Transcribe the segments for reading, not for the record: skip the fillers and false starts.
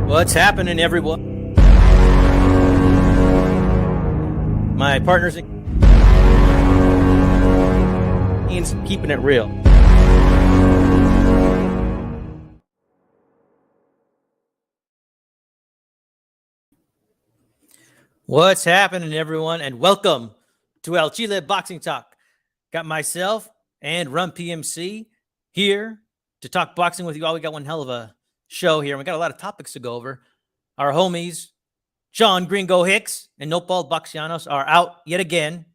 What's happening, everyone? My partner's Ian's keeping it real. What's happening, everyone, and welcome to El Chile Boxing Talk. Got myself and Run PMC here to talk boxing with you all. We got one hell of a show here, and we got a lot of topics to go over. Our homies, Sean Gringo Hicks and Nopal Baxianos, are out yet again.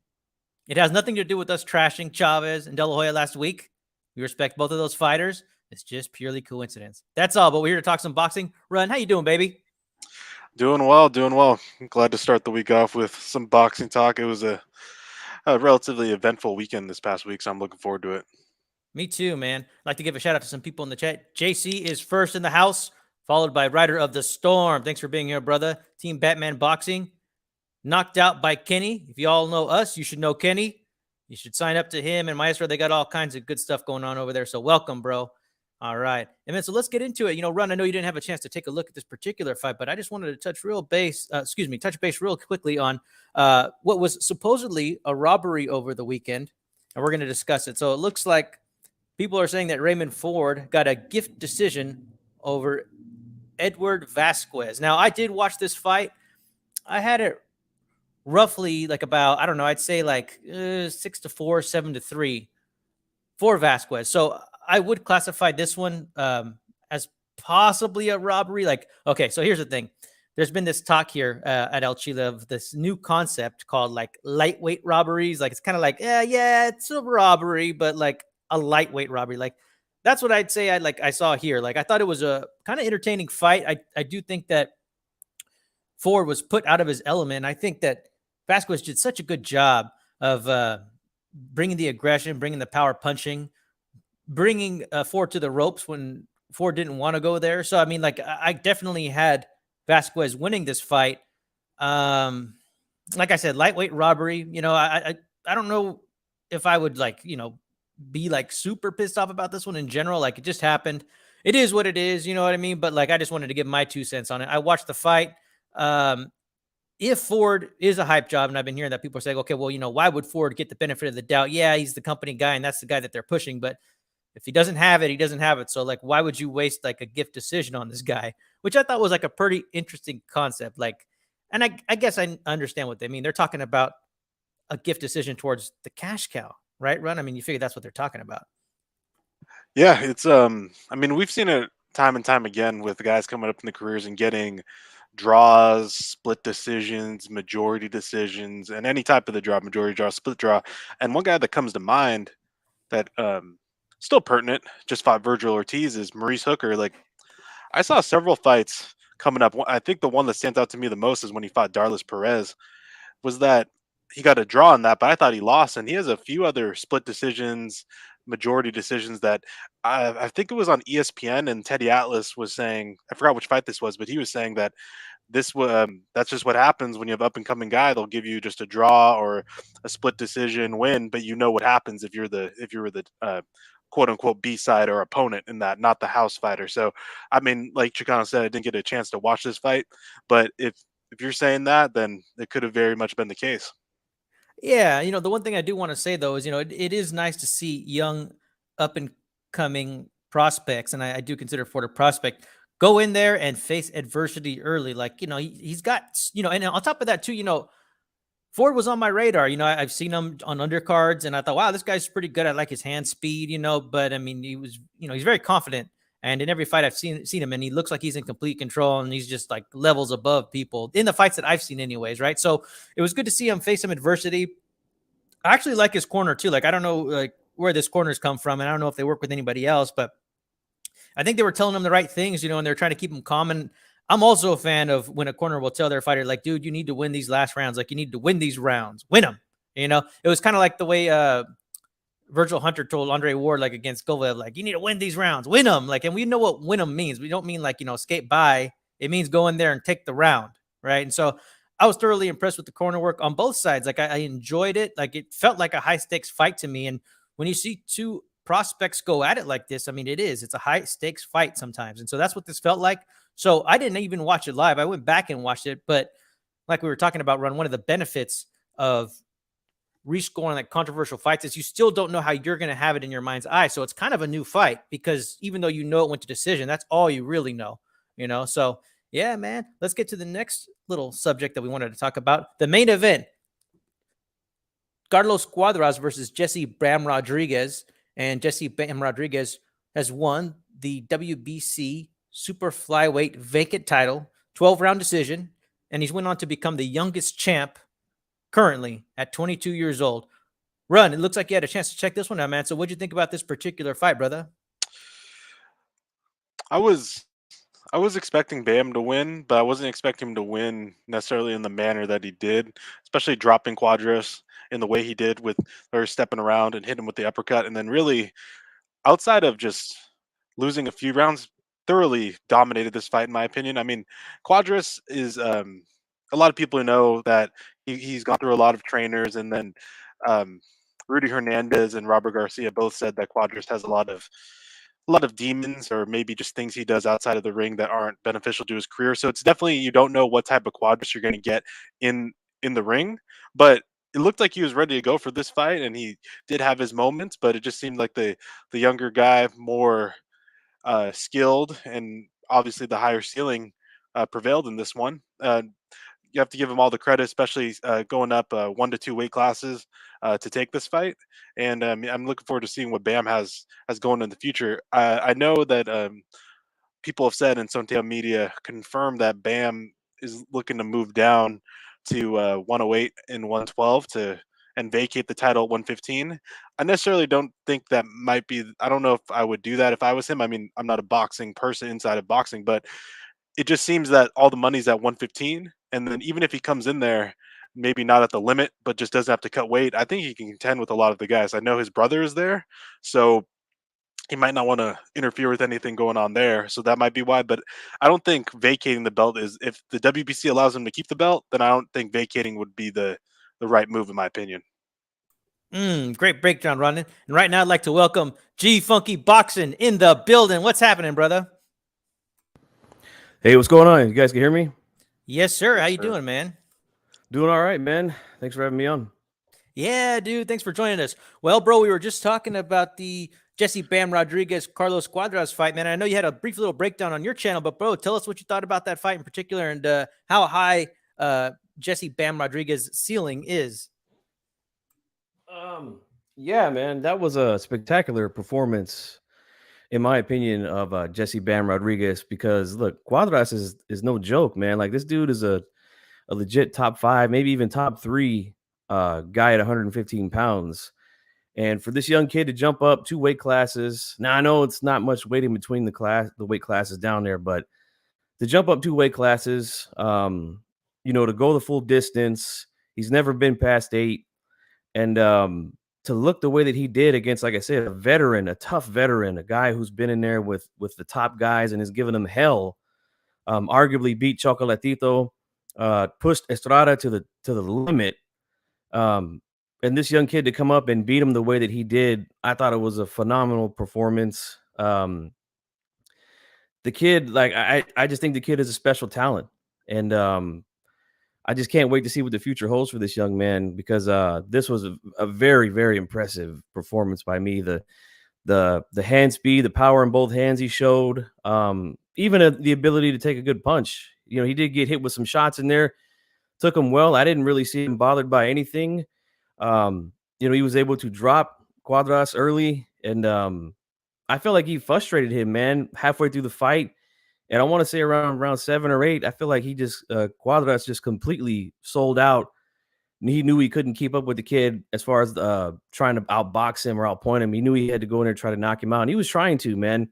It has nothing to do with us trashing Chavez and De La Hoya last week. We respect both of those fighters. It's just purely coincidence. That's all, but we're here to talk some boxing. Run, how you doing, baby? Doing well. Glad to start the week off with some boxing talk. It was a relatively eventful weekend this past week, so I'm looking forward to it. Me too, man. I'd like to give a shout out to some people in the chat. JC is first in the house, followed by Ryder of the Storm. Thanks for being here, brother. Team Batman Boxing. Knocked out by Kenny. If you all know us, you should know Kenny. You should sign up to him and Maestro. They got all kinds of good stuff going on over there. So welcome, bro. All right. And then so let's get into it. Run, I know you didn't have a chance to take a look at this particular fight, but I just wanted to touch base real quickly on what was supposedly a robbery over the weekend. And we're going to discuss it. So it looks like people are saying that Raymond Ford got a gift decision over Edward Vasquez. Now, I did watch this fight. I had it roughly like about, I don't know, I'd say like 6-4, 7-3 for Vasquez. So I would classify this one as possibly a robbery. Like, okay, so here's the thing. There's been this talk here at El Chile of this new concept called like lightweight robberies. Like, it's kind of like, yeah, it's a robbery, but like a lightweight robbery. Like, that's what I'd say I saw here. Like, I thought it was a kind of entertaining fight. I do think that Ford was put out of his element. I think that Vasquez did such a good job of bringing the aggression, bringing the power punching, bringing Ford to the ropes when Ford didn't want to go there. So, I mean, like, I definitely had Vasquez winning this fight. Like I said, lightweight robbery. I don't know if I would be like super pissed off about this one in general. Like, it just happened. It is what it is. You know what I mean? But like, I just wanted to give my 2 cents on it. I watched the fight. If Ford is a hype job, and I've been hearing that people are saying, okay, well, why would Ford get the benefit of the doubt? Yeah, he's the company guy, and that's the guy that they're pushing. But if he doesn't have it, he doesn't have it. So, like, why would you waste like a gift decision on this guy? Which I thought was like a pretty interesting concept. Like, and I guess I understand what they mean. They're talking about a gift decision towards the cash cow, right, Run? I mean, you figure that's what they're talking about. Yeah, it's I mean, we've seen it time and time again with the guys coming up in the careers and getting draws, split decisions, majority decisions, and any type of the draw, majority draw, split draw. And one guy that comes to mind that still pertinent, just fought Virgil Ortiz, is Maurice Hooker. Like, I saw several fights coming up. I think the one that stands out to me the most is when he fought Darlis Perez. Was that he got a draw on that, but I thought he lost, and he has a few other split decisions, majority decisions that I think it was on ESPN, and Teddy Atlas was saying, I forgot which fight this was, but he was saying that that's just what happens when you have up and coming guy. They'll give you just a draw or a split decision win, but you know what happens if you were the quote unquote B side or opponent in that, not the house fighter. So, I mean, like Chicano said, I didn't get a chance to watch this fight, but if you're saying that, then it could have very much been the case. Yeah, the one thing I do want to say though is, it is nice to see young, up and coming prospects, and I do consider Ford a prospect, go in there and face adversity early. Like, he's got, and on top of that too, Ford was on my radar. I've seen him on undercards, and I thought, wow, this guy's pretty good. I like his hand speed, but I mean, he was, he's very confident. And in every fight I've seen him, and he looks like he's in complete control, and he's just like levels above people in the fights that I've seen anyways, right? So it was good to see him face some adversity. I actually like his corner too. Like, I don't know like where this corner's come from, and I don't know if they work with anybody else, but I think they were telling him the right things, and they're trying to keep him calm. And I'm also a fan of when a corner will tell their fighter, like, dude, you need to win these last rounds. Like, you need to win these rounds. Win them. It was kind of like the way Virgil Hunter told Andre Ward, like against Govev, like, you need to win these rounds, win them. Like, and we know what win them means. We don't mean like, skate by. It means go in there and take the round, right? And so I was thoroughly impressed with the corner work on both sides. Like, I enjoyed it. Like, it felt like a high stakes fight to me. And when you see two prospects go at it like this, I mean, it's a high stakes fight sometimes. And so that's what this felt like. So I didn't even watch it live. I went back and watched it. But like we were talking about, Ron, one of the benefits of rescoring like controversial fights is you still don't know how you're going to have it in your mind's eye. So it's kind of a new fight because even though you know it went to decision, that's all you really know, So yeah, man, let's get to the next little subject that we wanted to talk about. The main event, Carlos Cuadras versus Jesse Bram Rodriguez. And Jesse Bam Rodriguez has won the WBC super flyweight vacant title, 12-round decision. And he's went on to become the youngest champ currently at 22 years old. Run, it looks like you had a chance to check this one out, man. So what'd you think about this particular fight, brother? I was expecting Bam to win, but I wasn't expecting him to win necessarily in the manner that he did, especially dropping Cuadras in the way he did with or stepping around and hitting him with the uppercut. And then really outside of just losing a few rounds, thoroughly dominated this fight, in my opinion. I mean, Cuadras is a lot of people who know that he's gone through a lot of trainers, and then um, Rudy Hernandez and Robert Garcia both said that Cuadras has a lot of demons or maybe just things he does outside of the ring that aren't beneficial to his career. So it's definitely, you don't know what type of Cuadras you're going to get in the ring, but it looked like he was ready to go for this fight, and he did have his moments, but it just seemed like the younger guy, more skilled, and obviously the higher ceiling prevailed in this one. You have to give him all the credit, especially going up 1 to 2 weight classes to take this fight. And I'm looking forward to seeing what Bam has going in the future. I know that people have said, and Sontea Media confirmed, that Bam is looking to move down to 108 and 112 and vacate the title at 115. I necessarily don't think that might be. I don't know if I would do that if I was him. I mean, I'm not a boxing person inside of boxing, but it just seems that all the money's at 115, and then even if he comes in there, maybe not at the limit, but just doesn't have to cut weight, I think he can contend with a lot of the guys. I know his brother is there, so he might not want to interfere with anything going on there. So that might be why. But I don't think vacating the belt is, if the WBC allows him to keep the belt, then I don't think vacating would be the right move, in my opinion. Great breakdown, Ronan. And right now I'd like to welcome G Funky Boxing in the building. What's happening, brother? Hey, what's going on? You guys can hear me? Yes, sir. How you doing, man? Doing all right, man. Thanks for having me on. Yeah, dude. Thanks for joining us. Well, bro, we were just talking about the Jesse Bam Rodriguez Carlos Cuadras fight, man. I know you had a brief little breakdown on your channel, but bro, tell us what you thought about that fight in particular, and how high Jesse Bam Rodriguez ceiling is. Yeah, man, that was a spectacular performance, in my opinion, of Jesse Bam Rodriguez. Because look, Cuadras is no joke, man. Like, this dude is a legit top 5, maybe even top 3 guy at 115 pounds. And for this young kid to jump up 2 weight classes, now I know it's not much weight in between the weight classes down there, but to jump up 2 weight classes, to go the full distance, he's never been past 8, and to look the way that he did against, like I said, a veteran, a tough veteran, a guy who's been in there with the top guys and has given them hell, arguably beat Chocolatito, pushed Estrada to the limit. And this young kid to come up and beat him the way that he did, I thought it was a phenomenal performance. The kid, like, I just think the kid is a special talent. And I just can't wait to see what the future holds for this young man, because this was a very, very impressive performance by me. The hand speed, the power in both hands he showed, even the ability to take a good punch. He did get hit with some shots in there, took him well. I didn't really see him bothered by anything. He was able to drop Cuadras early, and I felt like he frustrated him, man, halfway through the fight. And I want to say around round 7 or 8, I feel like he just Cuadras just completely sold out. And he knew he couldn't keep up with the kid as far as trying to outbox him or outpoint him. He knew he had to go in there and try to knock him out. And he was trying to, man.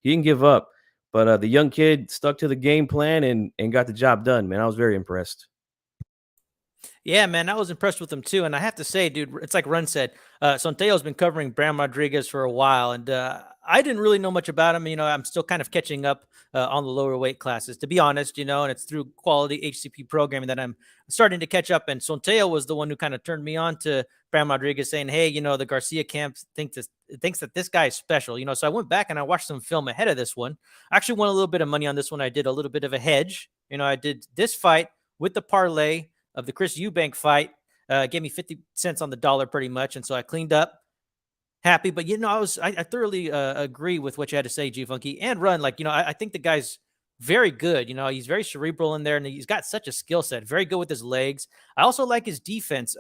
He didn't give up. But the young kid stuck to the game plan and got the job done, man. I was very impressed. Yeah, man, I was impressed with him too. And I have to say, dude, it's like Run said, Sonteo's been covering Bram Rodriguez for a while. And I didn't really know much about him. I'm still kind of catching up on the lower weight classes, to be honest, and it's through quality HCP programming that I'm starting to catch up. And Sonteo was the one who kind of turned me on to Bram Rodriguez, saying, hey, the Garcia camp thinks that this guy is special, So I went back and I watched some film ahead of this one. I actually won a little bit of money on this one. I did a little bit of a hedge. I did this fight with the parlay of the Chris Eubank fight. Gave me 50 cents on the dollar pretty much. And so I cleaned up. Happy, but I thoroughly agree with what you had to say, G Funky, and Run. I think the guy's very good. He's very cerebral in there, and he's got such a skill set. Very good with his legs. I also like his defense.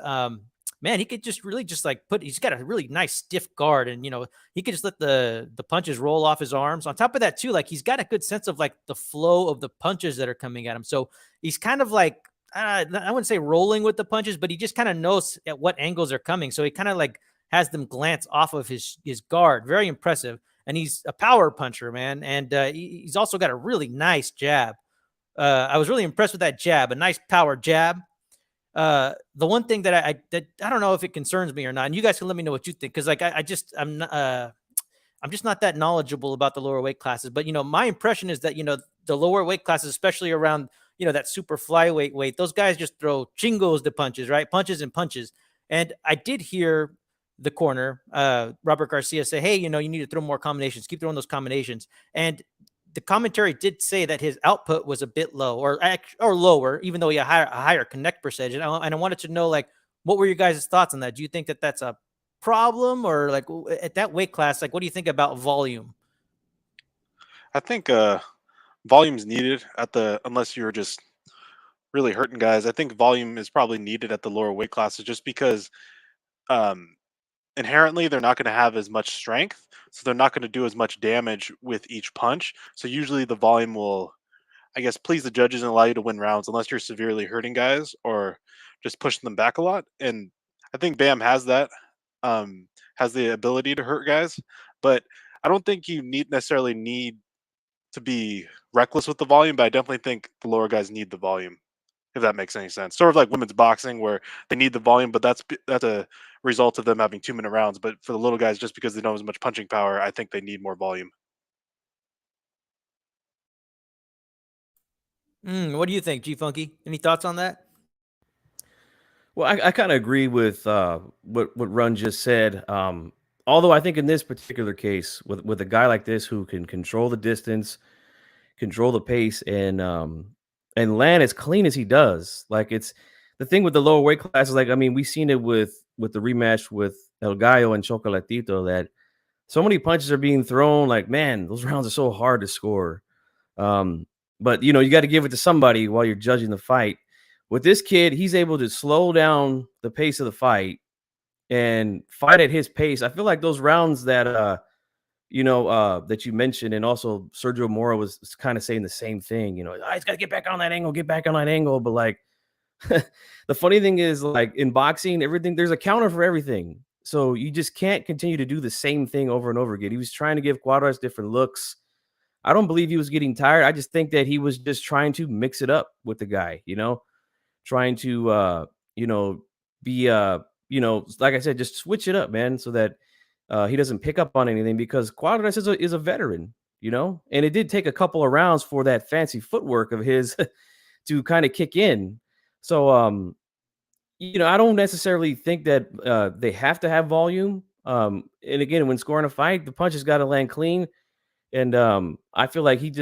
Man, he could just really he's got a really nice stiff guard, and he could just let the punches roll off his arms. On top of that, too, he's got a good sense of the flow of the punches that are coming at him. So he's kind of I wouldn't say rolling with the punches, but he just kind of knows at what angles are coming. So he kind of has them glance off of his guard. Very impressive. And he's a power puncher, man. And he's also got a really nice jab. I was really impressed with that jab, a nice power jab. The one thing that I don't know if it concerns me or not, and you guys can let me know what you think, because I'm just not that knowledgeable about the lower weight classes. But my impression is that the lower weight classes, especially around that super flyweight weight, those guys just throw chingos to punches, right? Punches and punches. And I did hear the corner, Robert Garcia, say, hey, you need to throw more combinations, keep throwing those combinations. And the commentary did say that his output was a bit low or lower, even though he had a higher connect percentage. And I wanted to know, what were your guys' thoughts on that? Do you think that that's a problem, or at that weight class, what do you think about volume? I think volume's needed unless you're just really hurting guys. I think volume is probably needed at the lower weight classes, just because inherently they're not going to have as much strength, so they're not going to do as much damage with each punch. So usually the volume will, I guess, please the judges and allow you to win rounds, unless you're severely hurting guys or just pushing them back a lot. And I think Bam has that, has the ability to hurt guys, but I don't think you necessarily need to be reckless with the volume. But I definitely think the lower guys need the volume, if that makes any sense. Sort of like women's boxing, where they need the volume, but that's a result of them having 2-minute rounds. But for the little guys, just because they don't have as much punching power, I think they need more volume. What do you think, G Funky? Any thoughts on that? Well, I kind of agree with what Run just said. Although I think in this particular case, with a guy like this who can control the distance, control the pace, and land as clean as he does, it's the thing with the lower weight classes. We've seen it with the rematch with El Gallo and Chocolatito, that so many punches are being thrown. Man, those rounds are so hard to score. But you got to give it to somebody while you're judging the fight. With this kid, he's able to slow down the pace of the fight and fight at his pace. I feel like those rounds that that you mentioned, and also Sergio Mora was kind of saying the same thing. He's got to get back on that angle, get back on that angle. But the funny thing is, in boxing, everything, there's a counter for everything. So you just can't continue to do the same thing over and over again. He was trying to give Cuadras different looks. I don't believe he was getting tired. I just think that he was just trying to mix it up with the guy, trying to, be, like I said, just switch it up, man, so that he doesn't pick up on anything, because Cuadras is a veteran, and it did take a couple of rounds for that fancy footwork of his to kind of kick in. So, I don't necessarily think that they have to have volume. And again, when scoring a fight, the punches got to land clean. And I feel like it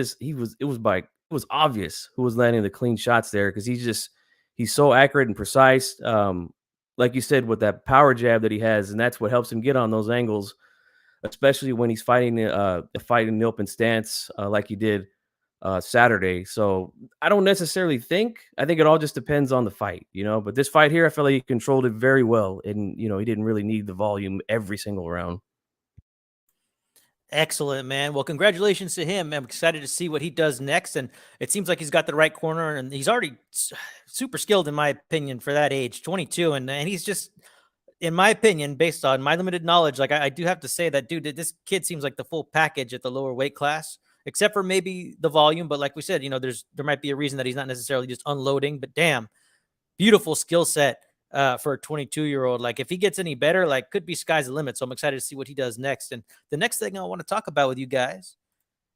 was obvious who was landing the clean shots there, because he's so accurate and precise. Like you said, with that power jab that he has, and that's what helps him get on those angles, especially when he's fighting a fight in the open stance, like he did Saturday. So I don't necessarily I think it all just depends on the fight, but this fight here, I feel like he controlled it very well, and he didn't really need the volume every single round. Excellent, man. Well, congratulations to him. I'm excited to see what he does next. And it seems like he's got the right corner, and he's already super skilled, in my opinion, for that age, 22. And he's just, in my opinion, based on my limited knowledge, I do have to say that, dude, this kid seems like the full package at the lower weight class, except for maybe the volume. But like we said, there might be a reason that he's not necessarily just unloading, but damn, beautiful skill set. for a 22-year-old. Like if he gets any better, like could be sky's the limit. So I'm excited to see what he does next. And the next thing I want to talk about with you guys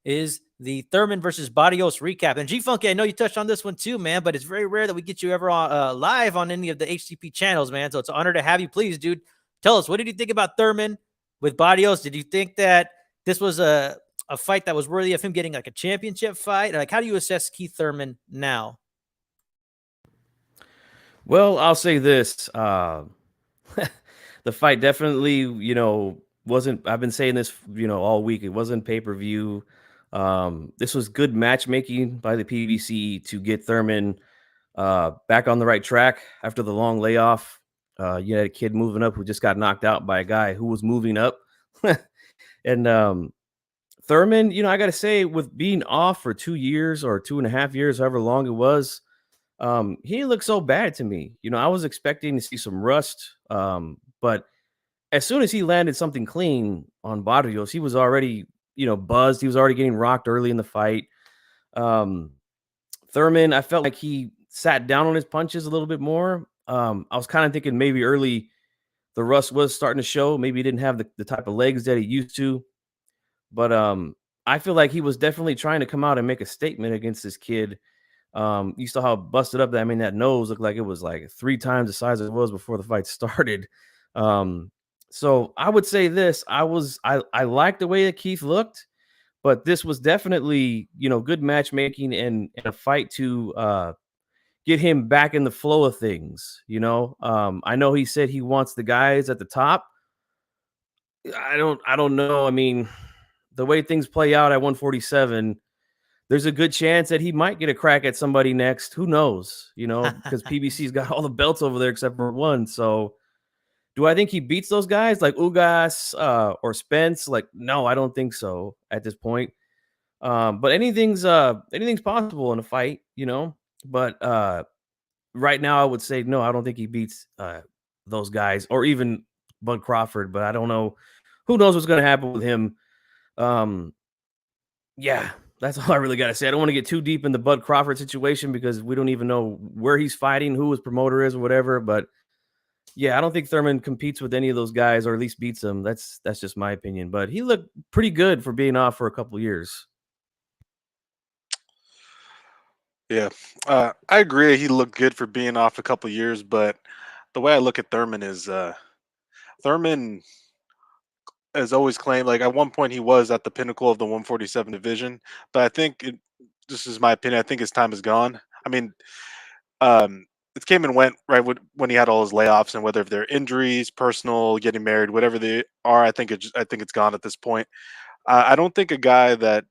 is the Thurman versus Barrios recap. And G-Funky, I know you touched on this one too, man, but it's very rare that we get you ever on, live on any of the HCP channels, man. So it's an honor to have you. Please, dude, tell us, what did you think about Thurman with Barrios? Did you think that this was a fight that was worthy of him getting like a championship fight? Like, how do you assess Keith Thurman now? Well, I'll say this. The fight definitely, wasn't, I've been saying this, all week. It wasn't pay-per-view. This was good matchmaking by the PBC to get Thurman back on the right track after the long layoff. You had a kid moving up who just got knocked out by a guy who was moving up. And Thurman, I got to say, with being off for 2 years or 2.5 years, however long it was, he didn't look so bad to me. I was expecting to see some rust, but as soon as he landed something clean on Barrios, he was already, buzzed. He was already getting rocked early in the fight. Thurman, I felt like he sat down on his punches a little bit more. I was kind of thinking maybe early the rust was starting to show. Maybe he didn't have the type of legs that he used to. But I feel like he was definitely trying to come out and make a statement against this kid. You saw how busted up that nose looked like it was like 3 times the size it was before the fight started. So I would say this: I liked the way that Keith looked, but this was definitely good matchmaking and a fight to get him back in the flow of things. I know he said he wants the guys at the top. I don't know. I mean, the way things play out at 147, there's a good chance that he might get a crack at somebody next. Who knows? Because PBC's got all the belts over there except for one. So do I think he beats those guys like Ugas or Spence? Like, no, I don't think so at this point. But anything's possible in a fight, But right now I would say no, I don't think he beats those guys or even Bud Crawford, but I don't know. Who knows what's going to happen with him? Yeah, that's all I really got to say. I don't want to get too deep in the Bud Crawford situation because we don't even know where he's fighting, who his promoter is or whatever. But yeah, I don't think Thurman competes with any of those guys or at least beats them. That's just my opinion. But he looked pretty good for being off for a couple of years. Yeah, I agree. He looked good for being off a couple of years, but the way I look at Thurman is Thurman has always claimed, like at one point he was at the pinnacle of the 147 division, but I think this is my opinion. I think his time is gone. I mean, it came and went right when he had all his layoffs, and whether they're injuries, personal, getting married, whatever they are, I think it's gone at this point. I don't think a guy that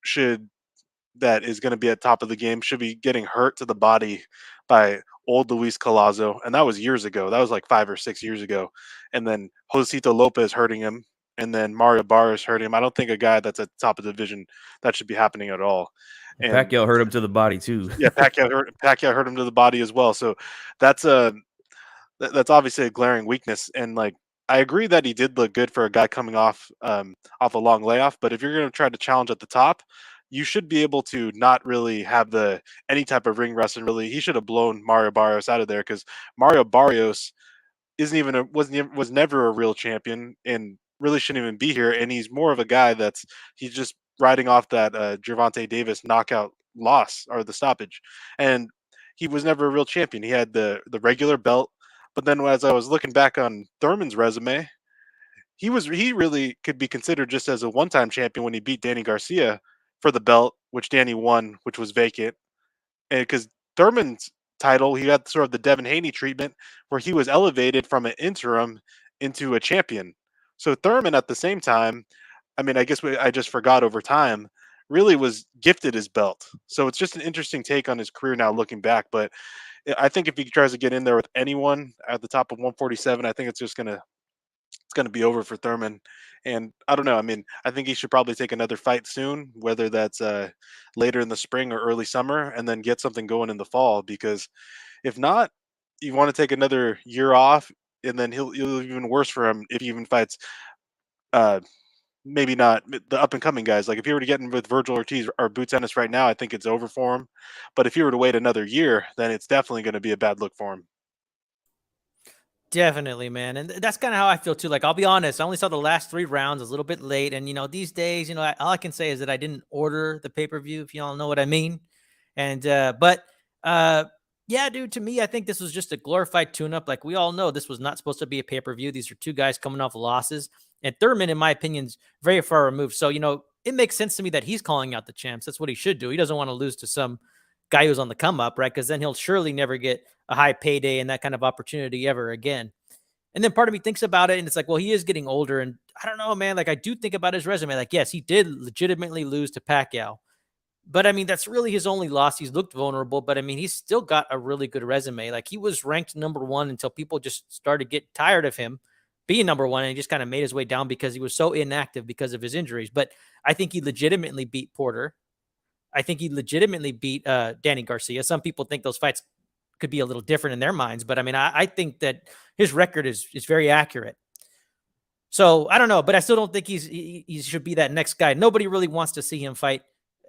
is going to be at top of the game should be getting hurt to the body by old Luis Colazo, and that was years ago. That was like 5 or 6 years ago. And then Josito Lopez hurting him, and then Mario Barrios hurting him. I don't think a guy that's at the top of the division that should be happening at all. And Pacquiao hurt him to the body too. Yeah, Pacquiao hurt him to the body as well. So that's obviously a glaring weakness. And like I agree that he did look good for a guy coming off a long layoff. But if you're going to try to challenge at the top, you should be able to not really have any type of ring rust. And really, he should have blown Mario Barrios out of there because Mario Barrios was never a real champion and really shouldn't even be here. And he's more of a guy he's just riding off that Gervonta Davis knockout loss or the stoppage, and he was never a real champion. He had the regular belt, but then as I was looking back on Thurman's resume, he really could be considered just as a one-time champion when he beat Danny Garcia for the belt, which Danny won, which was vacant. And because Thurman's title, he got sort of the Devin Haney treatment where he was elevated from an interim into a champion. So Thurman at the same time, I mean, I guess I just forgot over time, really was gifted his belt. So it's just an interesting take on his career now looking back. But I think if he tries to get in there with anyone at the top of 147, I think it's going to be over for Thurman. And I don't know. I mean, I think he should probably take another fight soon, whether that's later in the spring or early summer, and then get something going in the fall. Because if not, you want to take another year off, and then he'll even worse for him if he even fights. Maybe not the up and coming guys. Like if he were to get in with Virgil Ortiz or Boots Ennis right now, I think it's over for him. But if he were to wait another year, then it's definitely going to be a bad look for him. Definitely, man. And that's kind of how I feel too. Like, I'll be honest, I only saw the last 3 rounds. I was a little bit late. And, these days, all I can say is that I didn't order the pay-per-view, if y'all know what I mean. And, yeah, dude, to me, I think this was just a glorified tune-up. Like, we all know this was not supposed to be a pay-per-view. These are 2 guys coming off losses. And Thurman, in my opinion, is very far removed. So, it makes sense to me that he's calling out the champs. That's what he should do. He doesn't want to lose to some guy who's on the come up, right? Because then he'll surely never get a high payday and that kind of opportunity ever again. And then part of me thinks about it and it's like, well, he is getting older. And I don't know, man. Like, I do think about his resume. Like, yes, he did legitimately lose to Pacquiao. But I mean, that's really his only loss. He's looked vulnerable, but I mean, he's still got a really good resume. Like, he was ranked number 1 until people just started to get tired of him being number 1, and he just kind of made his way down because he was so inactive because of his injuries. But I think he legitimately beat Porter. I think he legitimately beat Danny Garcia. Some people think those fights could be a little different in their minds, but I mean, I think that his record is very accurate. So I don't know, but I still don't think he should be that next guy. Nobody really wants to see him fight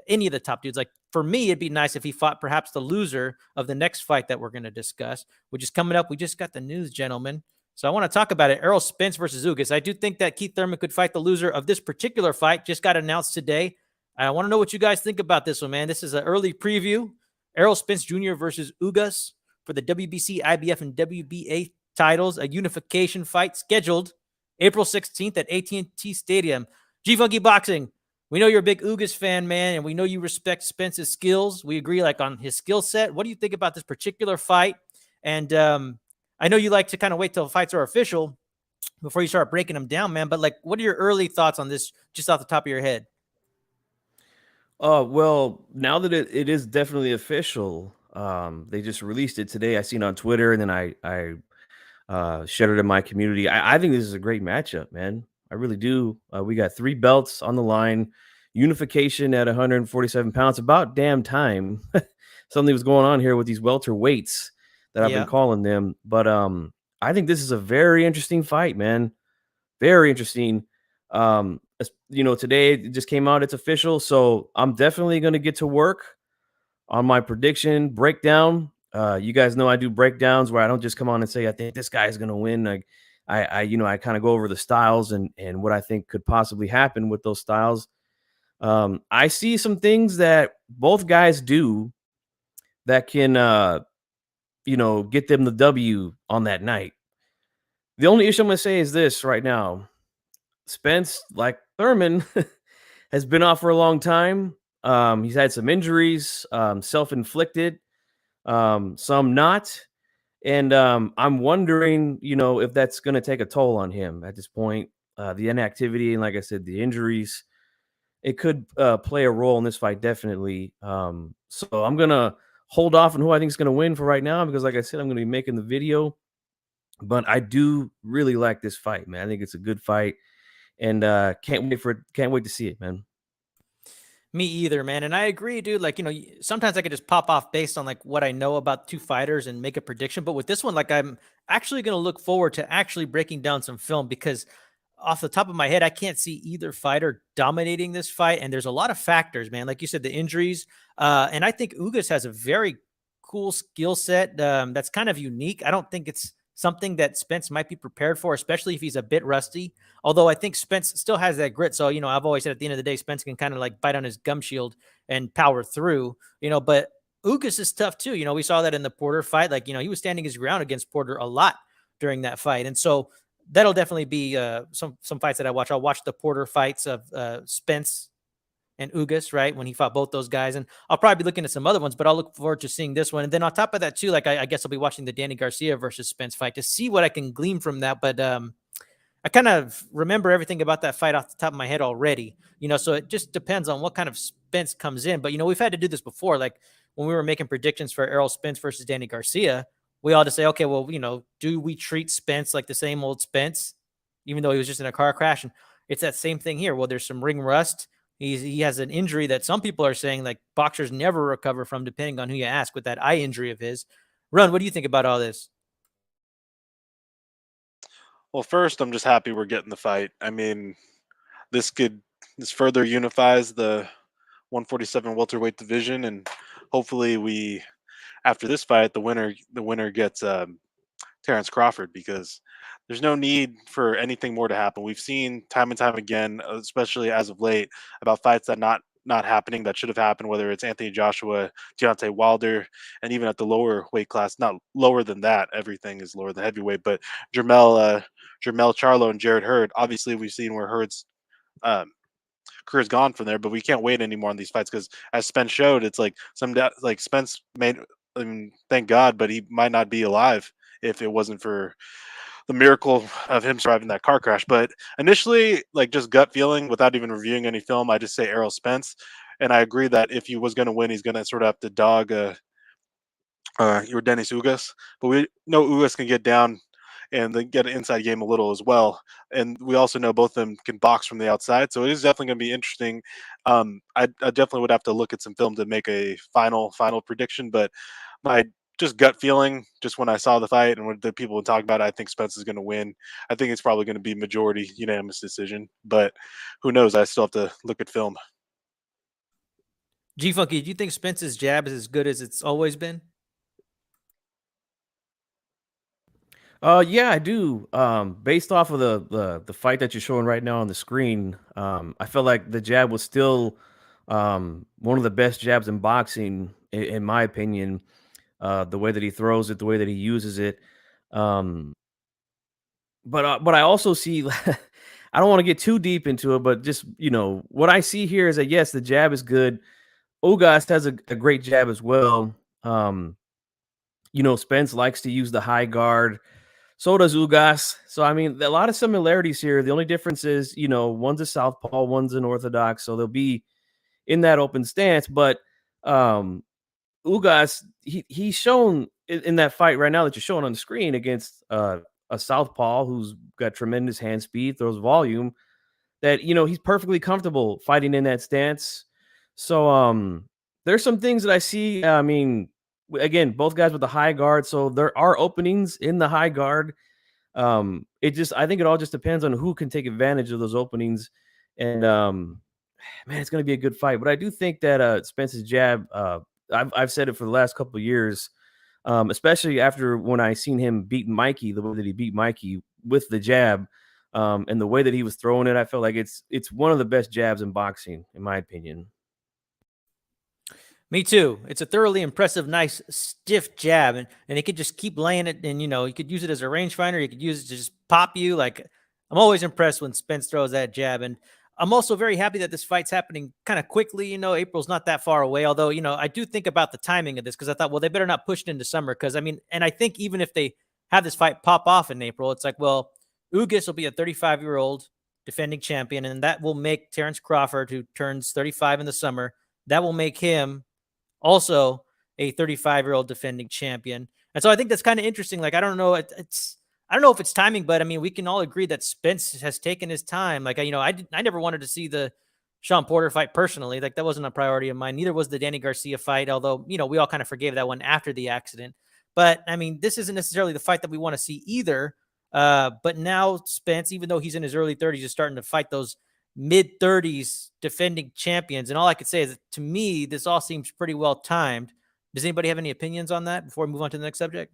any of the top dudes. Like, for me, it'd be nice if he fought perhaps the loser of the next fight that we're going to discuss, which is coming up. We just got the news, gentlemen. So I want to talk about it. Errol Spence versus Ugas. I do think that Keith Thurman could fight the loser of this particular fight. Just got announced today. I want to know what you guys think about this one, man. This is an early preview. Errol Spence Jr. versus Ugas for the WBC, IBF, and WBA titles. A unification fight scheduled April 16th at AT&T Stadium. G-Funky Boxing, we know you're a big Ugas fan, man, and we know you respect Spence's skills. We agree, like, on his skill set. What do you think about this particular fight? And I know you like to kind of wait till fights are official before you start breaking them down, man. But, like, what are your early thoughts on this just off the top of your head? Well, now that it is definitely official, they just released it today. I seen it on Twitter, and then I shared it in my community. I think this is a great matchup, man. I really do. We got 3 belts on the line, unification at 147 pounds. About damn time something was going on here with these welter weights that I've been calling them. But I think this is a very interesting fight, man. Very interesting. Today it just came out. It's official. So I'm definitely going to get to work on my prediction breakdown. You guys know I do breakdowns where I don't just come on and say, I think this guy is going to win. Like, I kind of go over the styles and what I think could possibly happen with those styles. I see some things that both guys do that can, get them the W on that night. The only issue I'm going to say is this right now. Spence, like Thurman, has been off for a long time. He's had some injuries, self-inflicted, some not. And I'm wondering, if that's going to take a toll on him at this point. The inactivity and, like I said, the injuries, it could play a role in this fight, definitely. So I'm going to hold off on who I think is going to win for right now because, like I said, I'm going to be making the video. But I do really like this fight, man. I think it's a good fight. And can't wait to see it, man. Me either, man. And I agree, dude. Like, sometimes I could just pop off based on like what I know about 2 fighters and make a prediction. But with this one, like, I'm actually going to look forward to actually breaking down some film because off the top of my head, I can't see either fighter dominating this fight. And there's a lot of factors, man. Like you said, the injuries. And I think Ugas has a very cool skill set that's kind of unique. I don't think it's something that Spence might be prepared for, especially if he's a bit rusty. Although I think Spence still has that grit. So, I've always said at the end of the day, Spence can kind of like bite on his gum shield and power through, but Ugas is tough too. We saw that in the Porter fight. Like, he was standing his ground against Porter a lot during that fight. And so that'll definitely be some fights that I watch. I'll watch the Porter fights of Spence and Ugas, right, when he fought both those guys. And I'll probably be looking at some other ones, but I'll look forward to seeing this one. And then on top of that, too, like I guess I'll be watching the Danny Garcia versus Spence fight to see what I can glean from that. But I kind of remember everything about that fight off the top of my head already, so it just depends on what kind of Spence comes in. But, we've had to do this before. Like when we were making predictions for Errol Spence versus Danny Garcia, we all just say, okay, well, do we treat Spence like the same old Spence, even though he was just in a car crash? And it's that same thing here. Well, there's some ring rust. He has an injury that some people are saying like boxers never recover from, depending on who you ask, with that eye injury of his. Run, what do you think about all this? Well, first, I'm just happy we're getting the fight. I mean, this further unifies the 147 welterweight division, and hopefully after this fight, the winner gets to Terrence Crawford, because there's no need for anything more to happen. We've seen time and time again, especially as of late, about fights that not happening that should have happened, whether it's Anthony Joshua, Deontay Wilder, and even at the lower weight class, not lower than that, everything is lower than heavyweight, but Jermell Charlo and Jared Hurd. Obviously, we've seen where Hurd's um, career's gone from there, but we can't wait anymore on these fights because, as Spence showed, it's like like Spence made. I mean, thank God, but he might not be alive if it wasn't for the miracle of him surviving that car crash. But initially, like just gut feeling, without even reviewing any film, I just say Errol Spence, and I agree that if he was going to win, he's going to sort of have to dog your Dennis Ugas. But we know Ugas can get down and then get an inside game a little as well. And we also know both of them can box from the outside. So it is definitely going to be interesting. I definitely would have to look at some film to make a final prediction. But my just gut feeling, just when I saw the fight and what the people would talk about, I think Spence is going to win. I think it's probably going to be majority unanimous decision. But who knows? I still have to look at film. G Funky, do you think Spence's jab is as good as it's always been? Yeah, I do. Based off of the fight that you're showing right now on the screen, I felt like the jab was still one of the best jabs in boxing, in my opinion. The way that he throws it, the way that he uses it. Um, but I also see. I don't want to get too deep into it, but just what I see here is that yes, the jab is good. Ugas has a great jab as well. Spence likes to use the high guard. So does Ugas. So, I mean, a lot of similarities here. The only difference is, one's a southpaw, one's an orthodox. So they'll be in that open stance. But Ugas, he's shown in that fight right now that you're showing on the screen against a southpaw who's got tremendous hand speed, throws volume, that, he's perfectly comfortable fighting in that stance. So there's some things that I see. I mean, again, both guys with the high guard. So there are openings in the high guard. I think it all just depends on who can take advantage of those openings. And man, it's going to be a good fight. But I do think that Spence's jab, I've said it for the last couple of years, especially after when I seen him beat Mikey, the way that he beat Mikey with the jab, and the way that he was throwing it, I feel like it's one of the best jabs in boxing, in my opinion. Me too. It's a thoroughly impressive, nice, stiff jab, and he could just keep laying it. And you could use it as a rangefinder. You could use it to just pop you. Like, I'm always impressed when Spence throws that jab, and I'm also very happy that this fight's happening kind of quickly. April's not that far away. Although I do think about the timing of this because I thought, well, they better not push it into summer because and I think even if they have this fight pop off in April, it's like, well, Ugas will be a 35-year-old defending champion, and that will make Terrence Crawford, who turns 35 in the summer, that will make him also a 35-year-old defending champion. And so I think that's kind of interesting. Like, I don't know. I don't know if it's timing, but I mean, we can all agree that Spence has taken his time. Like, I never wanted to see the Sean Porter fight personally. Like, that wasn't a priority of mine. Neither was the Danny Garcia fight, although, we all kind of forgave that one after the accident. But I mean, this isn't necessarily the fight that we want to see either. But now Spence, even though he's in his early 30s, is starting to fight those mid-30s defending champions. And all I could say is that, to me, this all seems pretty well timed. Does anybody have any opinions on that before we move on to the next subject?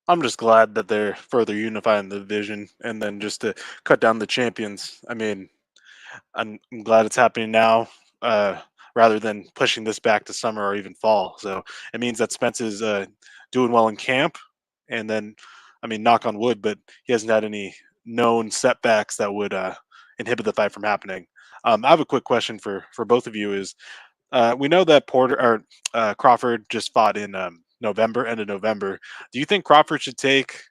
I'm just glad that they're further unifying the division and then just to cut down the champions. I mean, I'm glad it's happening now rather than pushing this back to summer or even fall. So it means that Spence is doing well in camp. And then, I mean, knock on wood, but he hasn't had any known setbacks that would inhibit the fight from happening. I have a quick question for both of you. Is we know that Crawford just fought in November, end of November. Do you think Crawford should take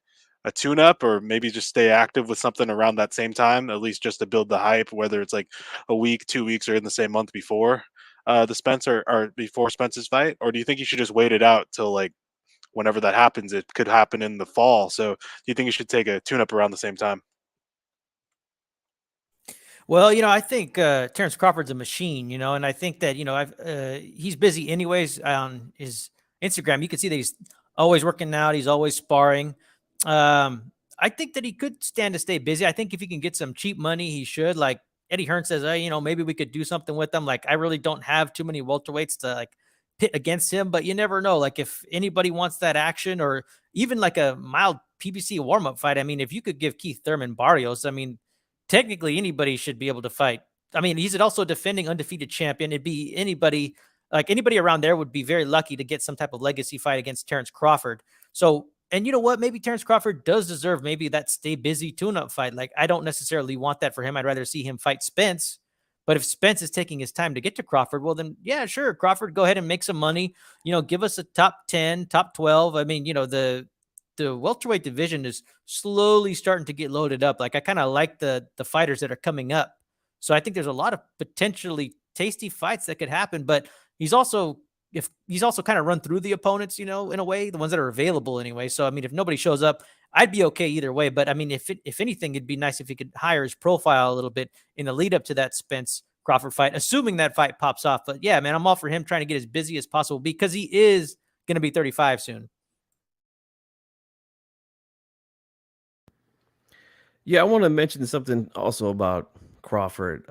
a tune-up or maybe just stay active with something around that same time, at least just to build the hype, whether it's like a week, 2 weeks, or in the same month before the Spencer or before Spence's fight? Or do you think he should just wait it out till like whenever that happens? It could happen in the fall. So do you think he should take a tune-up around the same time? Well, I think Terrence Crawford's a machine, and I think that, he's busy anyways on his Instagram. You can see that he's always working out. He's always sparring. I think that he could stand to stay busy. I think if he can get some cheap money, he should. Like Eddie Hearn says, hey, maybe we could do something with them. Like, I really don't have too many welterweights to like pit against him, but you never know. Like if anybody wants that action or even like a mild PBC warm-up fight, I mean, if you could give Keith Thurman Barrios, I mean, technically anybody should be able to fight. I mean, he's also a defending undefeated champion. It'd be anybody, like anybody around there would be very lucky to get some type of legacy fight against Terrence Crawford. So, and you know what? Maybe Terrence Crawford does deserve maybe that stay busy tune-up fight. Like I don't necessarily want that for him. I'd rather see him fight Spence. But if Spence is taking his time to get to Crawford, well, then, yeah, sure. Crawford, go ahead and make some money. You know, give us a top 10, top 12. I mean, you know, the welterweight division is slowly starting to get loaded up. Like I kind of like the fighters that are coming up. So I think there's a lot of potentially tasty fights that could happen. But he's also kind of run through the opponents, you know, in a way, the ones that are available anyway. So I mean, if nobody shows up, I'd be okay either way. But I mean, if anything, it'd be nice if he could hire his profile a little bit in the lead up to that Spence Crawford fight, assuming that fight pops off. But yeah, man, I'm all for him trying to get as busy as possible because he is going to be 35 soon. Yeah, I want to mention something also about Crawford.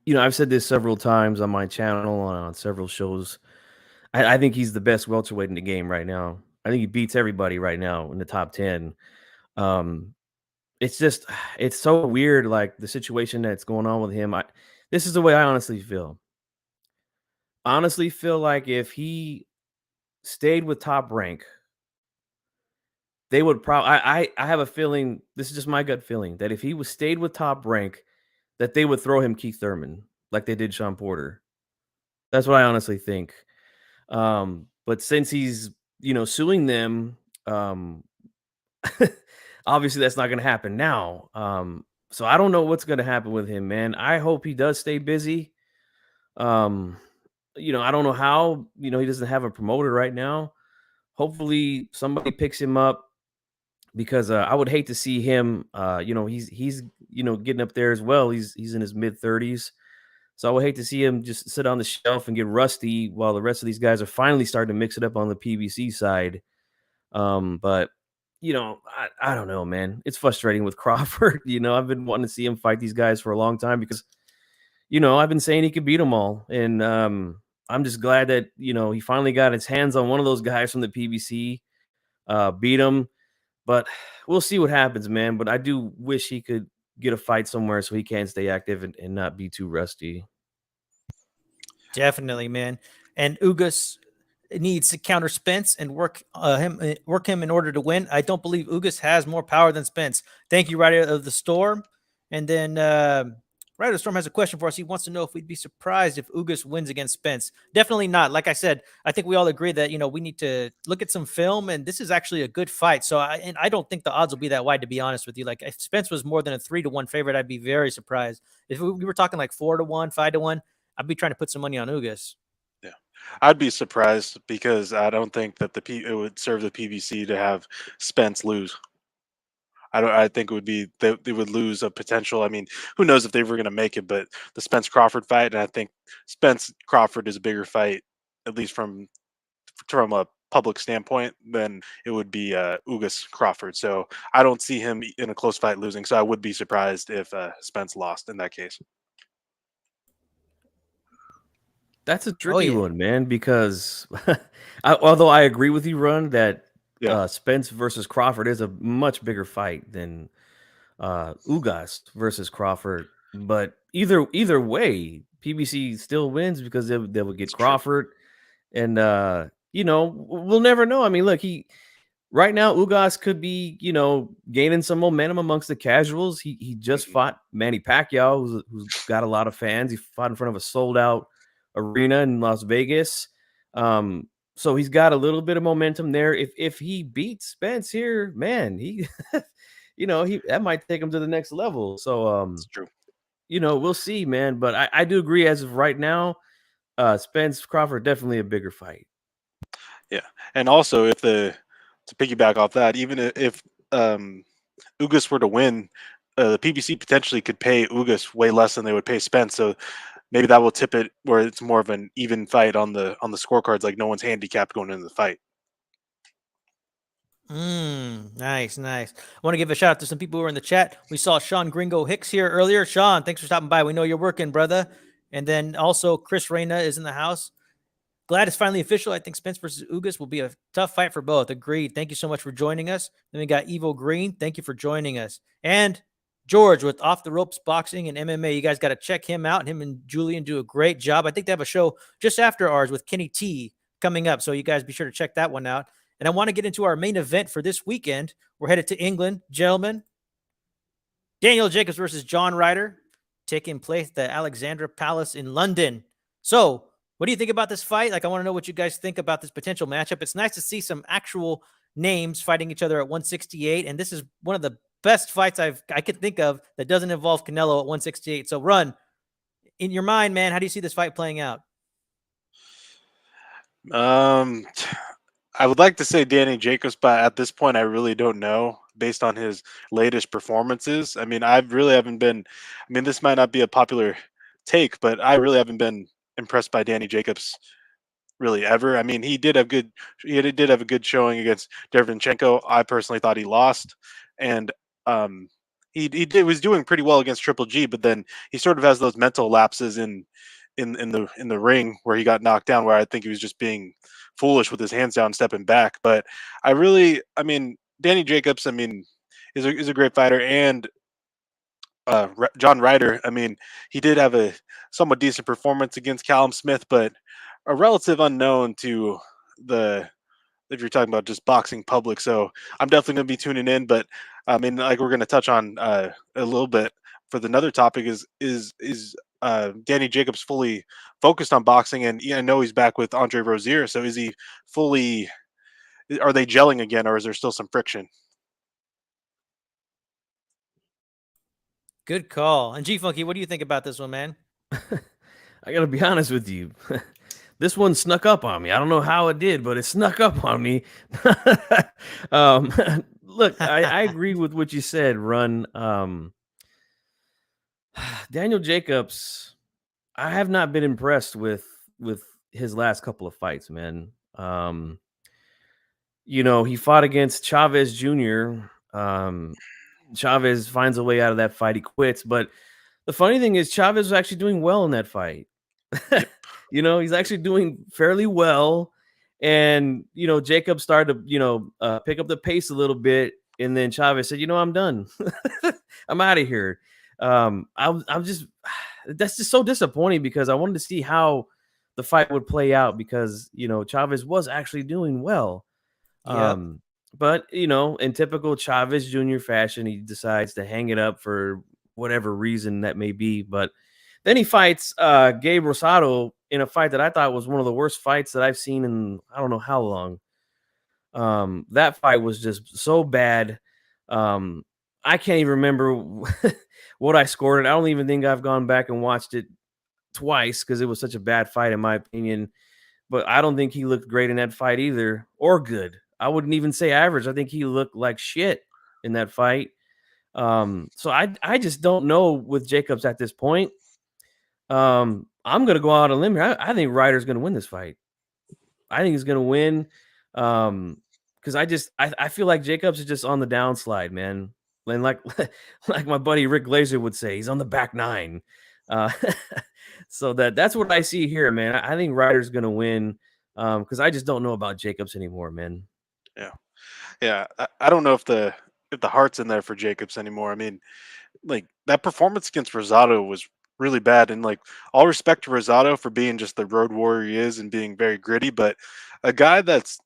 You know, I've said this several times on my channel and on several shows. I think he's the best welterweight in the game right now. I think he beats everybody right now in the top 10. It's just, it's so weird, like the situation that's going on with him. This is the way I honestly feel. I honestly feel like if he stayed with Top Rank, they would probably, I have a feeling, this is just my gut feeling, that if he was stayed with Top Rank, that they would throw him Keith Thurman like they did Sean Porter. That's what I honestly think. But since he's, you know, suing them, obviously that's not going to happen now. So I don't know what's going to happen with him, man. I hope he does stay busy. You know, I don't know how, you know, he doesn't have a promoter right now. Hopefully somebody picks him up because I would hate to see him, you know, he's, you know, getting up there as well. He's in his mid-30s. So I would hate to see him just sit on the shelf and get rusty while the rest of these guys are finally starting to mix it up on the PBC side. But, you know, I don't know, man. It's frustrating with Crawford. You know, I've been wanting to see him fight these guys for a long time because, you know, I've been saying he could beat them all. And I'm just glad that, you know, he finally got his hands on one of those guys from the PBC, beat him. But we'll see what happens, man. But I do wish he could get a fight somewhere so he can stay active and not be too rusty. Definitely, man. And Ugas needs to counter Spence and work him in order to win. I don't believe Ugas has more power than Spence. Thank you, Ryder of the Storm. And then Ryder of the Storm has a question for us. He wants to know if we'd be surprised if Ugas wins against Spence. Definitely not. Like I said, I think we all agree that, you know, we need to look at some film, and this is actually a good fight. So I don't think the odds will be that wide, to be honest with you. Like if Spence was more than a 3-1 favorite, I'd be very surprised. If we were talking like 4-1, 5-1, I'd be trying to put some money on Ugas. Yeah, I'd be surprised because I don't think that it would serve the PBC to have Spence lose. I think it would be they would lose a potential. I mean, who knows if they were going to make it? But the Spence Crawford fight, and I think Spence Crawford is a bigger fight, at least from a public standpoint, than it would be Ugas Crawford. So I don't see him in a close fight losing. So I would be surprised if Spence lost in that case. That's a tricky one, man, because although I agree with you, Run, that Spence versus Crawford is a much bigger fight than Ugas versus Crawford. But either way, PBC still wins because they would get Crawford. And, you know, we'll never know. I mean, look, right now, Ugas could be, you know, gaining some momentum amongst the casuals. He just fought Manny Pacquiao, who's got a lot of fans. He fought in front of a sold-out arena in Las Vegas. So he's got a little bit of momentum there. If he beats Spence here, man, he you know, that might take him to the next level. So it's true. You know, we'll see, man. But I do agree as of right now, Spence Crawford definitely a bigger fight. Yeah. And also to piggyback off that, even if Ugas were to win, the PBC potentially could pay Ugas way less than they would pay Spence. So maybe that will tip it where it's more of an even fight on the scorecards, like no one's handicapped going into the fight. Nice. I want to give a shout out to some people who are in the chat. We saw Sean Gringo Hicks here earlier. Sean, thanks for stopping by. We know you're working, brother. And then also Chris Reyna is in the house. Glad it's finally official. I think Spence versus Ugas will be a tough fight for both. Agreed. Thank you so much for joining us. Then we got Evo Green. Thank you for joining us. And George with Off the Ropes Boxing and MMA. You guys got to check him out. Him and Julian do a great job. I think they have a show just after ours with Kenny T coming up. So you guys be sure to check that one out. And I want to get into our main event for this weekend. We're headed to England. Gentlemen, Daniel Jacobs versus John Ryder taking place at the Alexandra Palace in London. So what do you think about this fight? Like, I want to know what you guys think about this potential matchup. It's nice to see some actual names fighting each other at 168. And this is one of the best fights I could think of that doesn't involve Canelo at 168. So Run, in your mind, man, how do you see this fight playing out? I would like to say Danny Jacobs, but at this point, I really don't know based on his latest performances. I mean, I really haven't been, I mean, this might not be a popular take, but I really haven't been impressed by Danny Jacobs really ever. I mean, he did have a good showing against Derevyanchenko. I personally thought he lost, and was doing pretty well against Triple G, but then he sort of has those mental lapses in the ring where he got knocked down, where I think he was just being foolish with his hands down, stepping back. But I mean, Danny Jacobs, I mean, is a great fighter, and John Ryder, I mean, he did have a somewhat decent performance against Callum Smith, but a relative unknown to if you're talking about just boxing public. So I'm definitely going to be tuning in. But I mean, like we're going to touch on a little bit for another topic is Danny Jacobs fully focused on boxing? And I know he's back with Andre Rozier. So is he fully? Are they gelling again, or is there still some friction? Good call. And G Funky, what do you think about this one, man? I got to be honest with you. This one snuck up on me. I don't know how it did, but it snuck up on me. Look, I agree with what you said, Run. Daniel Jacobs, I have not been impressed with his last couple of fights, man. He fought against Chavez Jr. Chavez finds a way out of that fight. He quits. But the funny thing is Chavez was actually doing well in that fight. He's actually doing fairly well. And, Jacob started to, pick up the pace a little bit. And then Chavez said, I'm done. I'm out of here. I'm just, that's just so disappointing because I wanted to see how the fight would play out because, Chavez was actually doing well. Yep. But, in typical Chavez Jr. fashion, he decides to hang it up for whatever reason that may be. But then he fights Gabe Rosado in a fight that I thought was one of the worst fights that I've seen in I don't know how long. That fight was just so bad. I can't even remember what I scored it. I don't even think I've gone back and watched it twice because it was such a bad fight, in my opinion. But I don't think he looked great in that fight either, or good. I wouldn't even say average. I think he looked like shit in that fight. So I just don't know with Jacobs at this point. I'm going to go out on a limb here. I think Ryder's going to win this fight. I think he's going to win because I feel like Jacobs is just on the downslide, man. And like my buddy Rick Glazer would say, he's on the back nine. So that's what I see here, man. I think Ryder's going to win because I just don't know about Jacobs anymore, man. Yeah. I don't know if the heart's in there for Jacobs anymore. I mean, like that performance against Rosado was really bad, and like all respect to Rosado for being just the road warrior he is and being very gritty, but a guy that's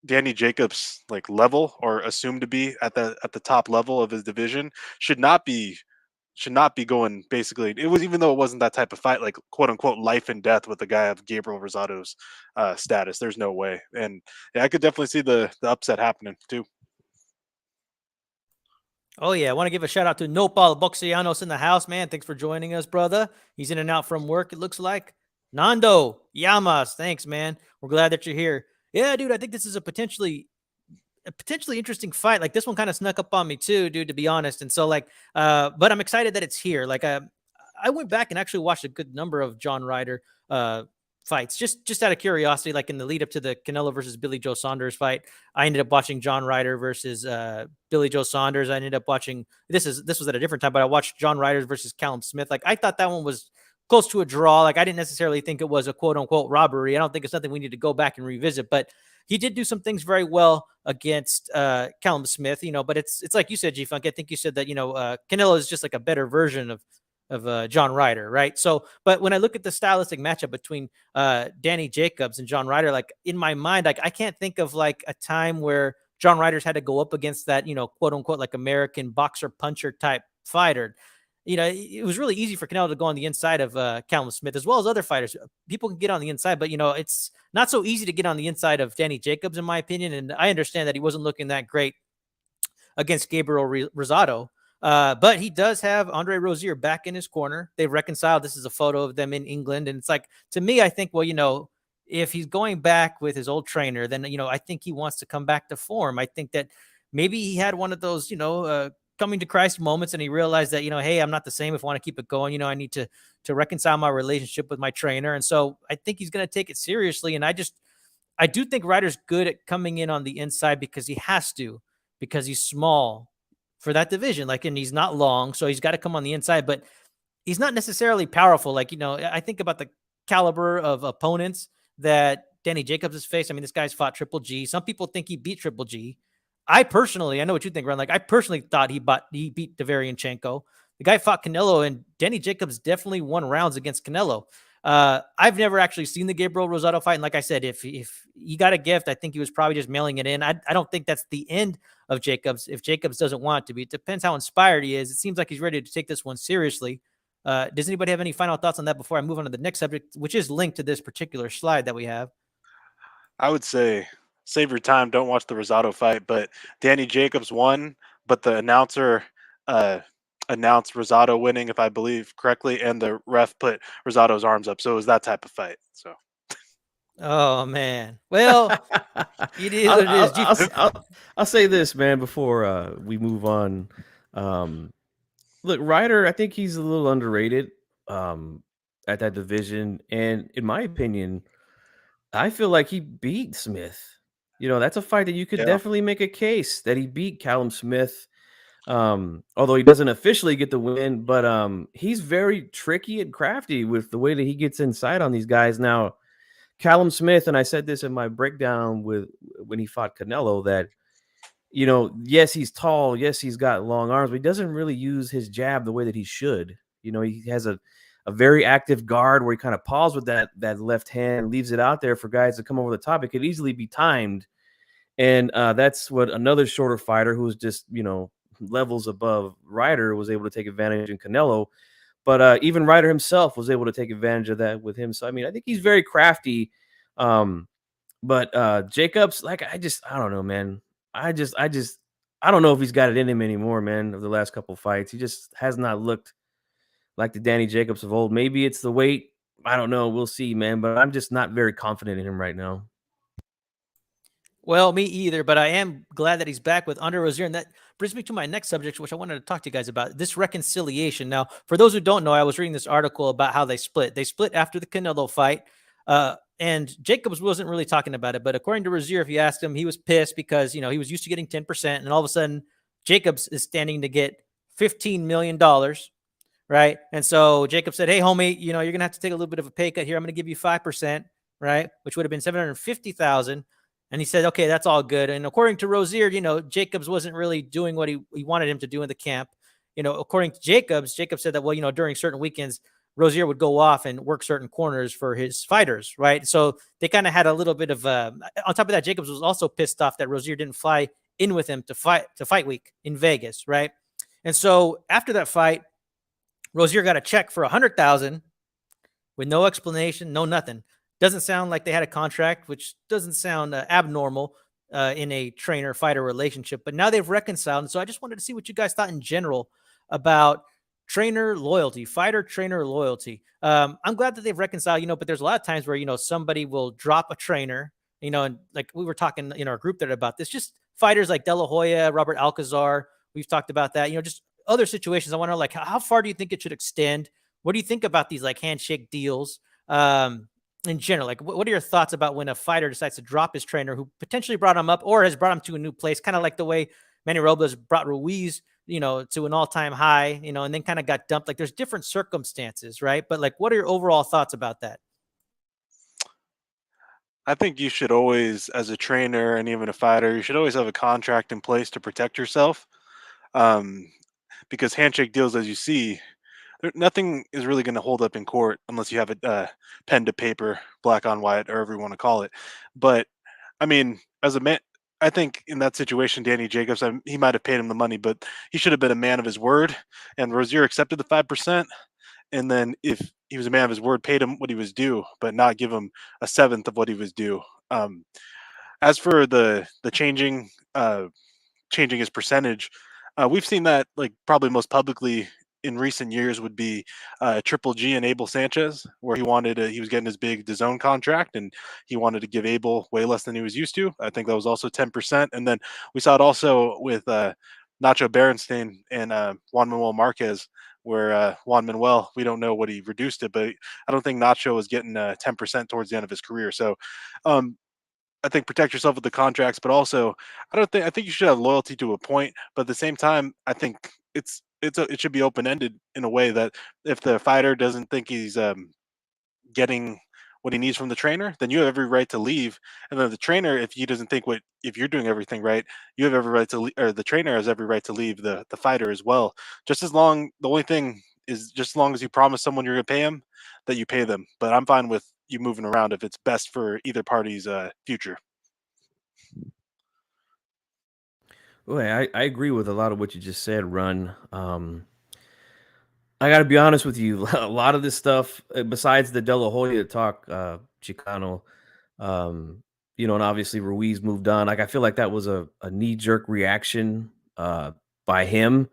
Danny Jacobs like level or assumed to be at the top level of his division should not be going basically. It was, even though it wasn't that type of fight, like quote unquote life and death with a guy of Gabriel Rosado's status. There's no way. And yeah, I could definitely see the upset happening too. Oh, yeah. I want to give a shout out to Nopal Boxianos in the house, man. Thanks for joining us, brother. He's in and out from work, it looks like. Nando Yamas, thanks, man. We're glad that you're here. Yeah, dude, I think this is a potentially interesting fight. Like, this one kind of snuck up on me too, dude, to be honest. And so, like, but I'm excited that it's here. Like, I went back and actually watched a good number of John Ryder fights, just out of curiosity. Like in the lead up to the Canelo versus Billy Joe Saunders fight, I ended up watching John Ryder versus Billy Joe Saunders. I ended up watching this was at a different time, but I watched John Ryder versus Callum Smith. Like, I thought that one was close to a draw. Like, I didn't necessarily think it was a quote unquote robbery. I don't think it's something we need to go back and revisit, but he did do some things very well against Callum Smith, but it's like you said, G-Funk. I think you said that, Canelo is just like a better version of John Ryder, right? So, but when I look at the stylistic matchup between Danny Jacobs and John Ryder, like in my mind, like I can't think of like a time where John Ryder's had to go up against that, quote unquote, like American boxer puncher type fighter. It was really easy for Canelo to go on the inside of Callum Smith, as well as other fighters. People can get on the inside, but, it's not so easy to get on the inside of Danny Jacobs, in my opinion. And I understand that he wasn't looking that great against Gabriel Rosado. But he does have Andre Rozier back in his corner. They've reconciled. This is a photo of them in England. And it's like, to me, I think, well, if he's going back with his old trainer, then, I think he wants to come back to form. I think that maybe he had one of those, coming to Christ moments, and he realized that, hey, I'm not the same if I want to keep it going. I need to reconcile my relationship with my trainer. And so I think he's going to take it seriously. And I do think Ryder's good at coming in on the inside because he has to, because he's small for that division. Like, and he's not long, so he's got to come on the inside, but he's not necessarily powerful. Like, I think about the caliber of opponents that Danny Jacobs has faced. I mean, this guy's fought Triple G. Some people think he beat Triple G. I know what you think, Ron. Like, I personally thought he beat Deveryanchenko. The guy fought Canelo, and Danny Jacobs definitely won rounds against Canelo. I've never actually seen the Gabriel Rosado fight. And like I said, if he got a gift, I think he was probably just mailing it in. I don't think that's the end of Jacobs. If Jacobs doesn't want it to be, it depends how inspired he is. It seems like he's ready to take this one seriously. Does anybody have any final thoughts on that before I move on to the next subject, which is linked to this particular slide that we have? I would say save your time. Don't watch the Rosado fight. But Danny Jacobs won, but the announcer announced Rosado winning, if I believe correctly, and the ref put Rosado's arms up. So it was that type of fight. So. Oh man. Well, it is what it is. I'll say this, man, before we move on. Look, Ryder, I think he's a little underrated at that division, and in my opinion, I feel like he beat Smith. That's a fight that you could definitely make a case that he beat Callum Smith. Although he doesn't officially get the win, but he's very tricky and crafty with the way that he gets inside on these guys. Now, Callum Smith, and I said this in my breakdown when he fought Canelo, that yes, he's tall, yes, he's got long arms, but he doesn't really use his jab the way that he should. He has a very active guard where he kind of paws with that left hand, leaves it out there for guys to come over the top. It could easily be timed, and that's what another shorter fighter who's just levels above Ryder was able to take advantage in Canelo. But even Ryder himself was able to take advantage of that with him. So I mean, I think he's very crafty. But Jacobs, like, I don't know, man. I don't know if he's got it in him anymore, man. Of the last couple of fights, he just has not looked like the Danny Jacobs of old. Maybe it's the weight. I don't know. We'll see, man. But I'm just not very confident in him right now. Well, me either, but I am glad that he's back with Andre Rozier. And that brings me to my next subject, which I wanted to talk to you guys about, this reconciliation. Now, for those who don't know, I was reading this article about how they split. They split after the Canelo fight, and Jacobs wasn't really talking about it. But according to Rozier, if you asked him, he was pissed because, he was used to getting 10%. And all of a sudden, Jacobs is standing to get $15 million. Right. And so Jacob said, hey, homie, you're going to have to take a little bit of a pay cut here. I'm going to give you 5%, right? Which would have been $750,000. And he said, okay, that's all good. And according to Rozier, Jacobs wasn't really doing what he wanted him to do in the camp. According to Jacobs said that, well, during certain weekends, Rozier would go off and work certain corners for his fighters, right? So they kind of had a little bit of, on top of that, Jacobs was also pissed off that Rozier didn't fly in with him to fight week in Vegas, right? And so after that fight, Rozier got a check for $100,000 with no explanation, no nothing. Doesn't sound like they had a contract, which doesn't sound abnormal in a trainer-fighter relationship. But now they've reconciled. And so I just wanted to see what you guys thought in general about trainer loyalty, fighter-trainer loyalty. I'm glad that they've reconciled, but there's a lot of times where, somebody will drop a trainer, and like we were talking in our group there about this, just fighters like De La Hoya, Robert Alcazar. We've talked about that, just other situations. I want to know, like, how far do you think it should extend? What do you think about these like handshake deals? In general, like, what are your thoughts about when a fighter decides to drop his trainer who potentially brought him up or has brought him to a new place, kind of like the way Manny Robles brought Ruiz, to an all-time high, and then kind of got dumped. Like there's different circumstances, right? But like, what are your overall thoughts about that? I think you should always, as a trainer and even a fighter, you should always have a contract in place to protect yourself. Um, because handshake deals, as you see, nothing is really going to hold up in court unless you have a pen to paper, black on white, or whatever you want to call it. But I mean, as a man, I think in that situation, Danny Jacobs, he might have paid him the money, but he should have been a man of his word. And Rozier accepted the 5%. And then if he was a man of his word, paid him what he was due, but not give him a seventh of what he was due. As for the changing his percentage, we've seen that like probably most publicly in recent years would be Triple G and Abel Sanchez, where he was getting his big DAZN contract and he wanted to give Abel way less than he was used to. I think that was also 10%. And then we saw it also with Nacho Berenstein and Juan Manuel Marquez, where Juan Manuel, we don't know what he reduced it, but I don't think Nacho was getting 10% towards the end of his career. So um, I think protect yourself with the contracts, but also I think you should have loyalty to a point, but at the same time, I think it should be open ended in a way that if the fighter doesn't think he's getting what he needs from the trainer, then you have every right to leave. And then the trainer, if he doesn't think if you're doing everything right, you have every right to leave, or the trainer has every right to leave the fighter as well. The only thing is just as long as you promise someone you're going to pay him, that you pay them. But I'm fine with you moving around if it's best for either party's future. Well, I agree with a lot of what you just said, Run. I got to be honest with you. A lot of this stuff, besides the De La Hoya talk, Chicano, and obviously Ruiz moved on. Like I feel like that was a knee jerk reaction by him.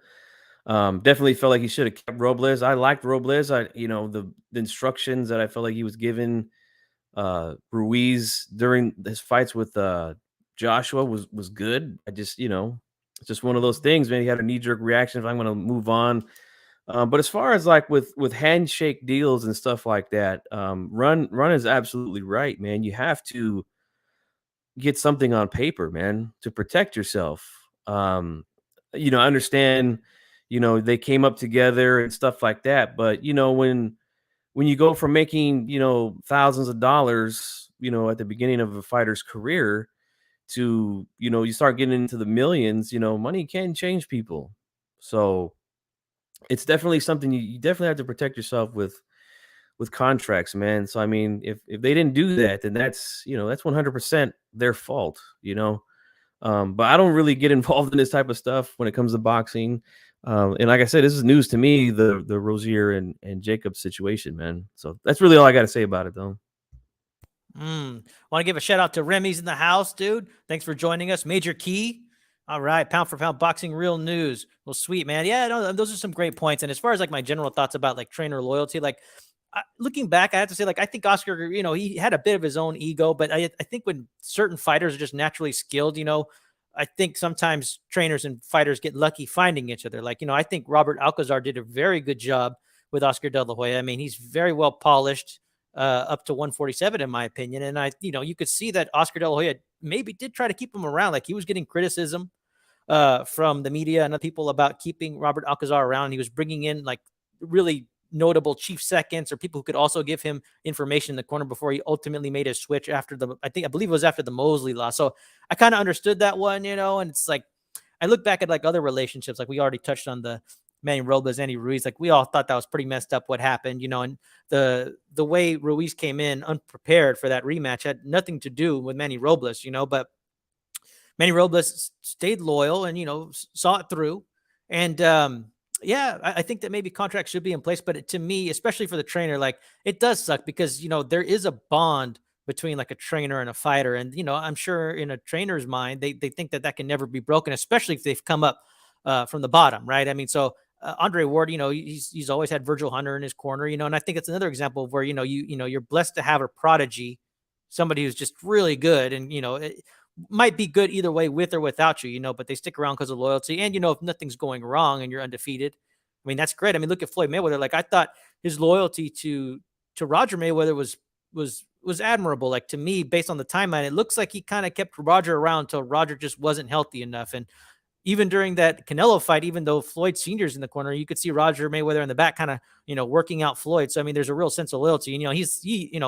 Definitely felt like he should have kept Robles. I liked Robles. The instructions that I felt like he was given Ruiz during his fights with Joshua was good. It's just one of those things, man. He had a knee jerk reaction. If I'm going to move on. But as far as like with handshake deals and stuff like that, Run is absolutely right, man. You have to get something on paper, man, to protect yourself. I understand, they came up together and stuff like that, but when you go from making, thousands of dollars, at the beginning of a fighter's career to, you start getting into the millions, money can change people. So it's definitely something you definitely have to protect yourself with contracts, man. So I mean, if they didn't do that, then that's 100% their fault, But I don't really get involved in this type of stuff when it comes to boxing. And like I said, this is news to me, the Rozier and Jacob situation, man. So that's really all I got to say about it, though. Want to give a shout out to Remy's in the house, dude. Thanks for joining us. Major Key. All right, pound for pound boxing, real news. Well, sweet, man. Yeah, no, those are some great points. And as far as like my general thoughts about like trainer loyalty, like looking back, I have to say, like I think Oscar, he had a bit of his own ego, but I think when certain fighters are just naturally skilled, I think sometimes trainers and fighters get lucky finding each other. Like, I think Robert Alcazar did a very good job with Oscar De La Hoya. I mean, he's very well polished up to 147, in my opinion. And you could see that Oscar De La Hoya maybe did try to keep him around. Like he was getting criticism from the media and other people about keeping Robert Alcazar around. He was bringing in like really notable chief seconds or people who could also give him information in the corner before he ultimately made his switch after I believe it was after the Mosley loss. So I kind of understood that one, and it's like, I look back at like other relationships, like we already touched on the Manny Robles, Andy Ruiz, like we all thought that was pretty messed up what happened, and the way Ruiz came in unprepared for that rematch had nothing to do with Manny Robles, but Manny Robles stayed loyal and, saw it through. And yeah, I think that maybe contracts should be in place. But to me, especially for the trainer, like it does suck because, there is a bond between like a trainer and a fighter. And, I'm sure in a trainer's mind, they think that can never be broken, especially if they've come up from the bottom, right? I mean, so Andre Ward, he's always had Virgil Hunter in his corner, and I think it's another example of where, you're blessed to have a prodigy, somebody who's just really good. And, it might be good either way with or without you, but they stick around because of loyalty. And, if nothing's going wrong and you're undefeated, I mean, that's great. I mean, look at Floyd Mayweather. Like I thought his loyalty to Roger Mayweather was admirable. Like to me, based on the timeline, it looks like he kind of kept Roger around until Roger just wasn't healthy enough. And, even during that Canelo fight, even though Floyd Sr.'s in the corner, you could see Roger Mayweather in the back kind of, working out Floyd. So, I mean, there's a real sense of loyalty. And,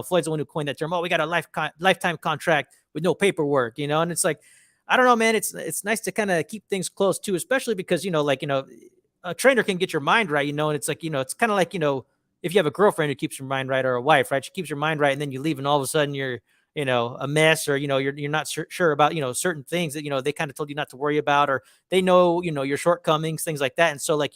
Floyd's the one who coined that term. Oh, we got a lifetime contract with no paperwork, and it's like, I don't know, man. It's nice to kind of keep things close too, especially because, a trainer can get your mind right, and it's like, it's kind of like, if you have a girlfriend who keeps your mind right, or a wife, right? She keeps your mind right, and then you leave, and all of a sudden you're, a mess, or, you're not sure about, certain things that, they kind of told you not to worry about, or they know, your shortcomings, things like that. And so, like,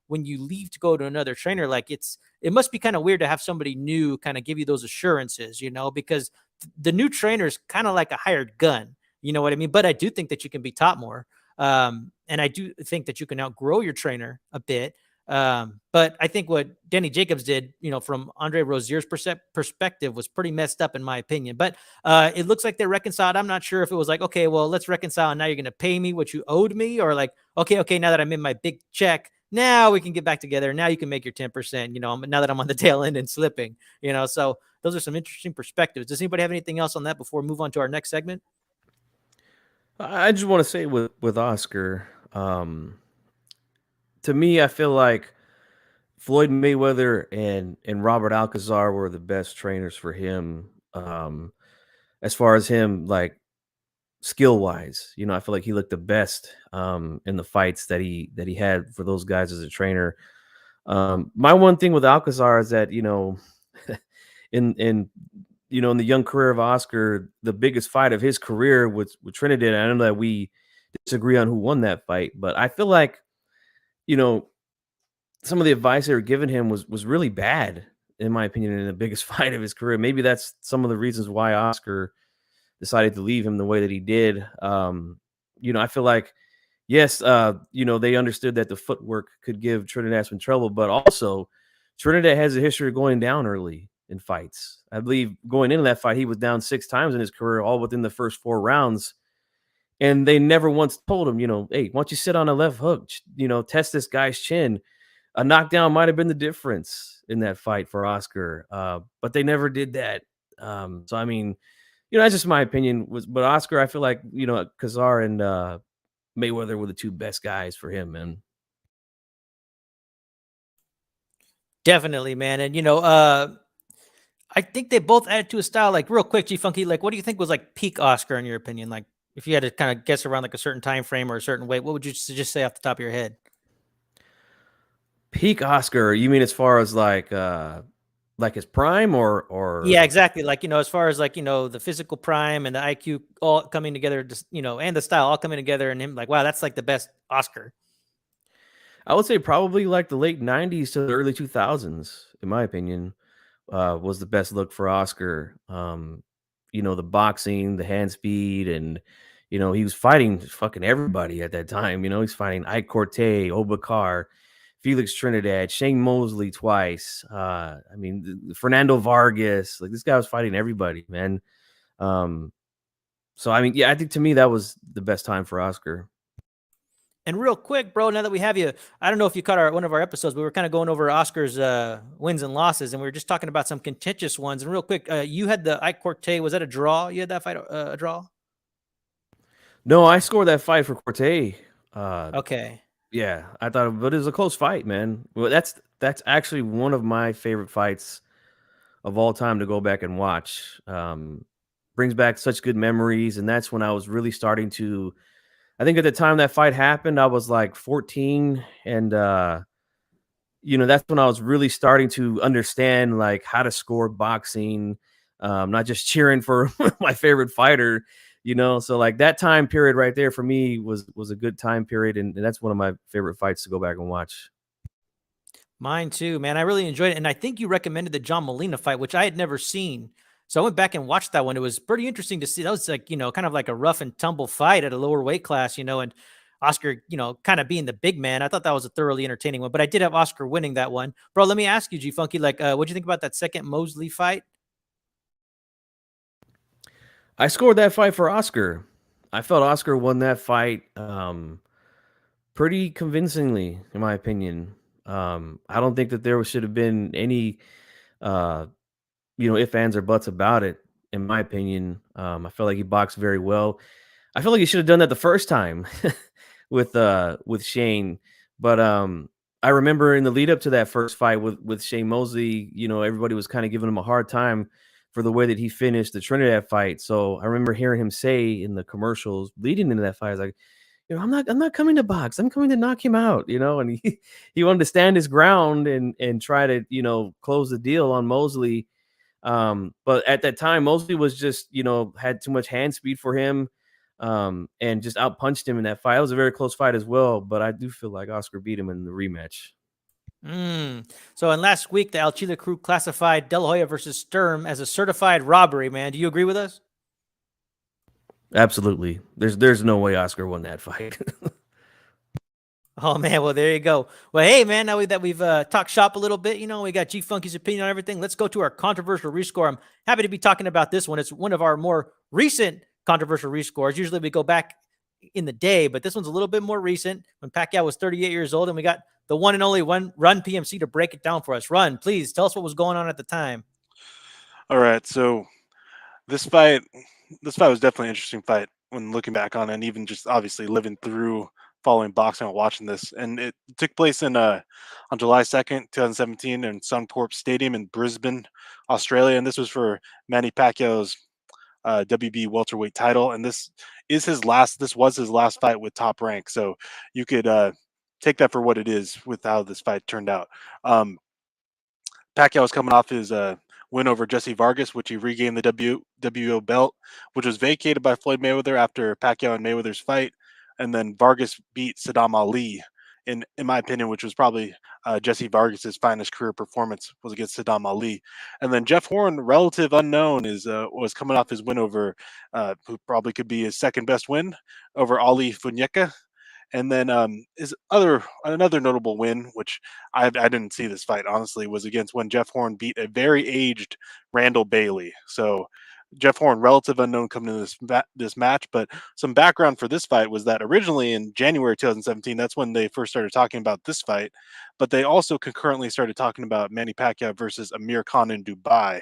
when you leave to go to another trainer, like it must be kind of weird to have somebody new kind of give you those assurances, because the new trainer is kind of like a hired gun, you know what I mean? But I do think that you can be taught more. And I do think that you can outgrow your trainer a bit. But I think what Danny Jacobs did, from Andre Rozier's perspective, was pretty messed up in my opinion. But it looks like they're reconciled. I'm not sure if it was like, okay, well, let's reconcile, and now you're going to pay me what you owed me, or like, okay, now that I'm in my big check, now we can get back together. Now you can make your 10%, now that I'm on the tail end and slipping, so those are some interesting perspectives. Does anybody have anything else on that before we move on to our next segment? I just want to say with Oscar, to me, I feel like Floyd Mayweather and Robert Alcazar were the best trainers for him. As far as him, like, skill wise, I feel like he looked the best in the fights that he had for those guys as a trainer. My one thing with Alcazar is that, in in the young career of Oscar, the biggest fight of his career was with Trinidad. I know that we disagree on who won that fight, but I feel like, some of the advice they were giving him was really bad, in my opinion, in the biggest fight of his career. Maybe that's some of the reasons why Oscar decided to leave him the way that he did. I feel like, yes, they understood that the footwork could give Trinidad some trouble, but also Trinidad has a history of going down early in fights. I believe going into that fight, he was down 6 times in his career, all within the first 4 rounds. And they never once told him, hey, why don't you sit on a left hook? Test this guy's chin. A knockdown might have been the difference in that fight for Oscar, but they never did that. So, I mean, that's just my opinion. But Oscar, I feel like, Kazar and Mayweather were the 2 best guys for him, man. Definitely, man. And, I think they both added to a style. Like, real quick, G Funky, like, what do you think was like peak Oscar in your opinion? Like, if you had to kind of guess around like a certain time frame or a certain weight, what would you just say off the top of your head? Peak Oscar, you mean as far as like his prime or Yeah, exactly. Like, as far as like, the physical prime and the IQ all coming together, just, and the style all coming together, and him like, wow, that's like the best Oscar. I would say probably like the late 90s to the early 2000s, in my opinion, was the best look for Oscar. The boxing, the hand speed, and, he was fighting fucking everybody at that time. He's fighting Ike Corte, Obakar, Felix Trinidad, Shane Mosley twice. Fernando Vargas. Like, this guy was fighting everybody, man. So, I mean, yeah, I think to me that was the best time for Oscar. And real quick, bro, now that we have you, I don't know if you caught one of our episodes, but we were kind of going over Oscar's wins and losses, and we were just talking about some contentious ones. And real quick, you had the Ike Corte. Was that a draw? You had that fight a draw? No, I scored that fight for Corte. Okay. Yeah, I thought, but it was a close fight, man. Well, that's actually one of my favorite fights of all time to go back and watch. Brings back such good memories, and that's when I was really starting to. I think at the time that fight happened, I was like 14, and that's when I was really starting to understand like how to score boxing, not just cheering for my favorite fighter. So like that time period right there for me was a good time period, and that's one of my favorite fights to go back and watch. Mine too, man. I really enjoyed it, and I think you recommended the John Molina fight, which I had never seen. So I went back and watched that one. It was pretty interesting to see. That was like, kind of like a rough and tumble fight at a lower weight class, and Oscar, kind of being the big man. I thought that was a thoroughly entertaining one, but I did have Oscar winning that one. Bro, let me ask you, G Funky, like, what'd you think about that second Mosley fight? I scored that fight for Oscar. I felt Oscar won that fight pretty convincingly, in my opinion. I don't think that there should have been any, ifs, ands, or buts about it, in my opinion. I felt like he boxed very well. I feel like he should have done that the first time. with Shane. But I remember in the lead up to that first fight with Shane Mosley, everybody was kind of giving him a hard time for the way that he finished the Trinidad fight. So I remember hearing him say in the commercials leading into that fight, I was like, I'm not coming to box. I'm coming to knock him out, and he wanted to stand his ground and try to, close the deal on Mosley. But at that time, Mosley was just, had too much hand speed for him, and just outpunched him in that fight. It was a very close fight as well, but I do feel like Oscar beat him in the rematch. So in last week, the El Chile crew classified De La Hoya versus Sturm as a certified robbery, man. Do you agree with us? Absolutely. There's no way Oscar won that fight. Oh man, well there you go. Well, hey man, now that we've talked shop a little bit, we got G Funky's opinion on everything. Let's go to our controversial rescore. I'm happy to be talking about this one. It's one of our more recent controversial rescores. Usually we go back in the day, but this one's a little bit more recent when Pacquiao was 38 years old, and we got the one and only Run PMC to break it down for us. Run, please tell us what was going on at the time. All right, so this fight was definitely an interesting fight when looking back on it, and even just obviously living through following boxing and watching this. And it took place on July 2nd, 2017 in Suncorp Stadium in Brisbane, Australia. And this was for Manny Pacquiao's WB welterweight title. And this was his last fight with Top Rank. So you could take that for what it is with how this fight turned out. Pacquiao was coming off his win over Jesse Vargas, which he regained the WBO belt, which was vacated by Floyd Mayweather after Pacquiao and Mayweather's fight. And then Vargas beat Saddam Ali, in my opinion, which was probably Jesse Vargas's finest career performance, was against Saddam Ali. And then Jeff Horn, relative unknown, was coming off his win over who probably could be his second best win over Ali Funyeka. And then another notable win, which I didn't see this fight, honestly, was against when Jeff Horn beat a very aged Randall Bailey. So Jeff Horn, relative unknown coming into this match, but some background for this fight was that originally in January 2017, that's when they first started talking about this fight, but they also concurrently started talking about Manny Pacquiao versus Amir Khan in Dubai,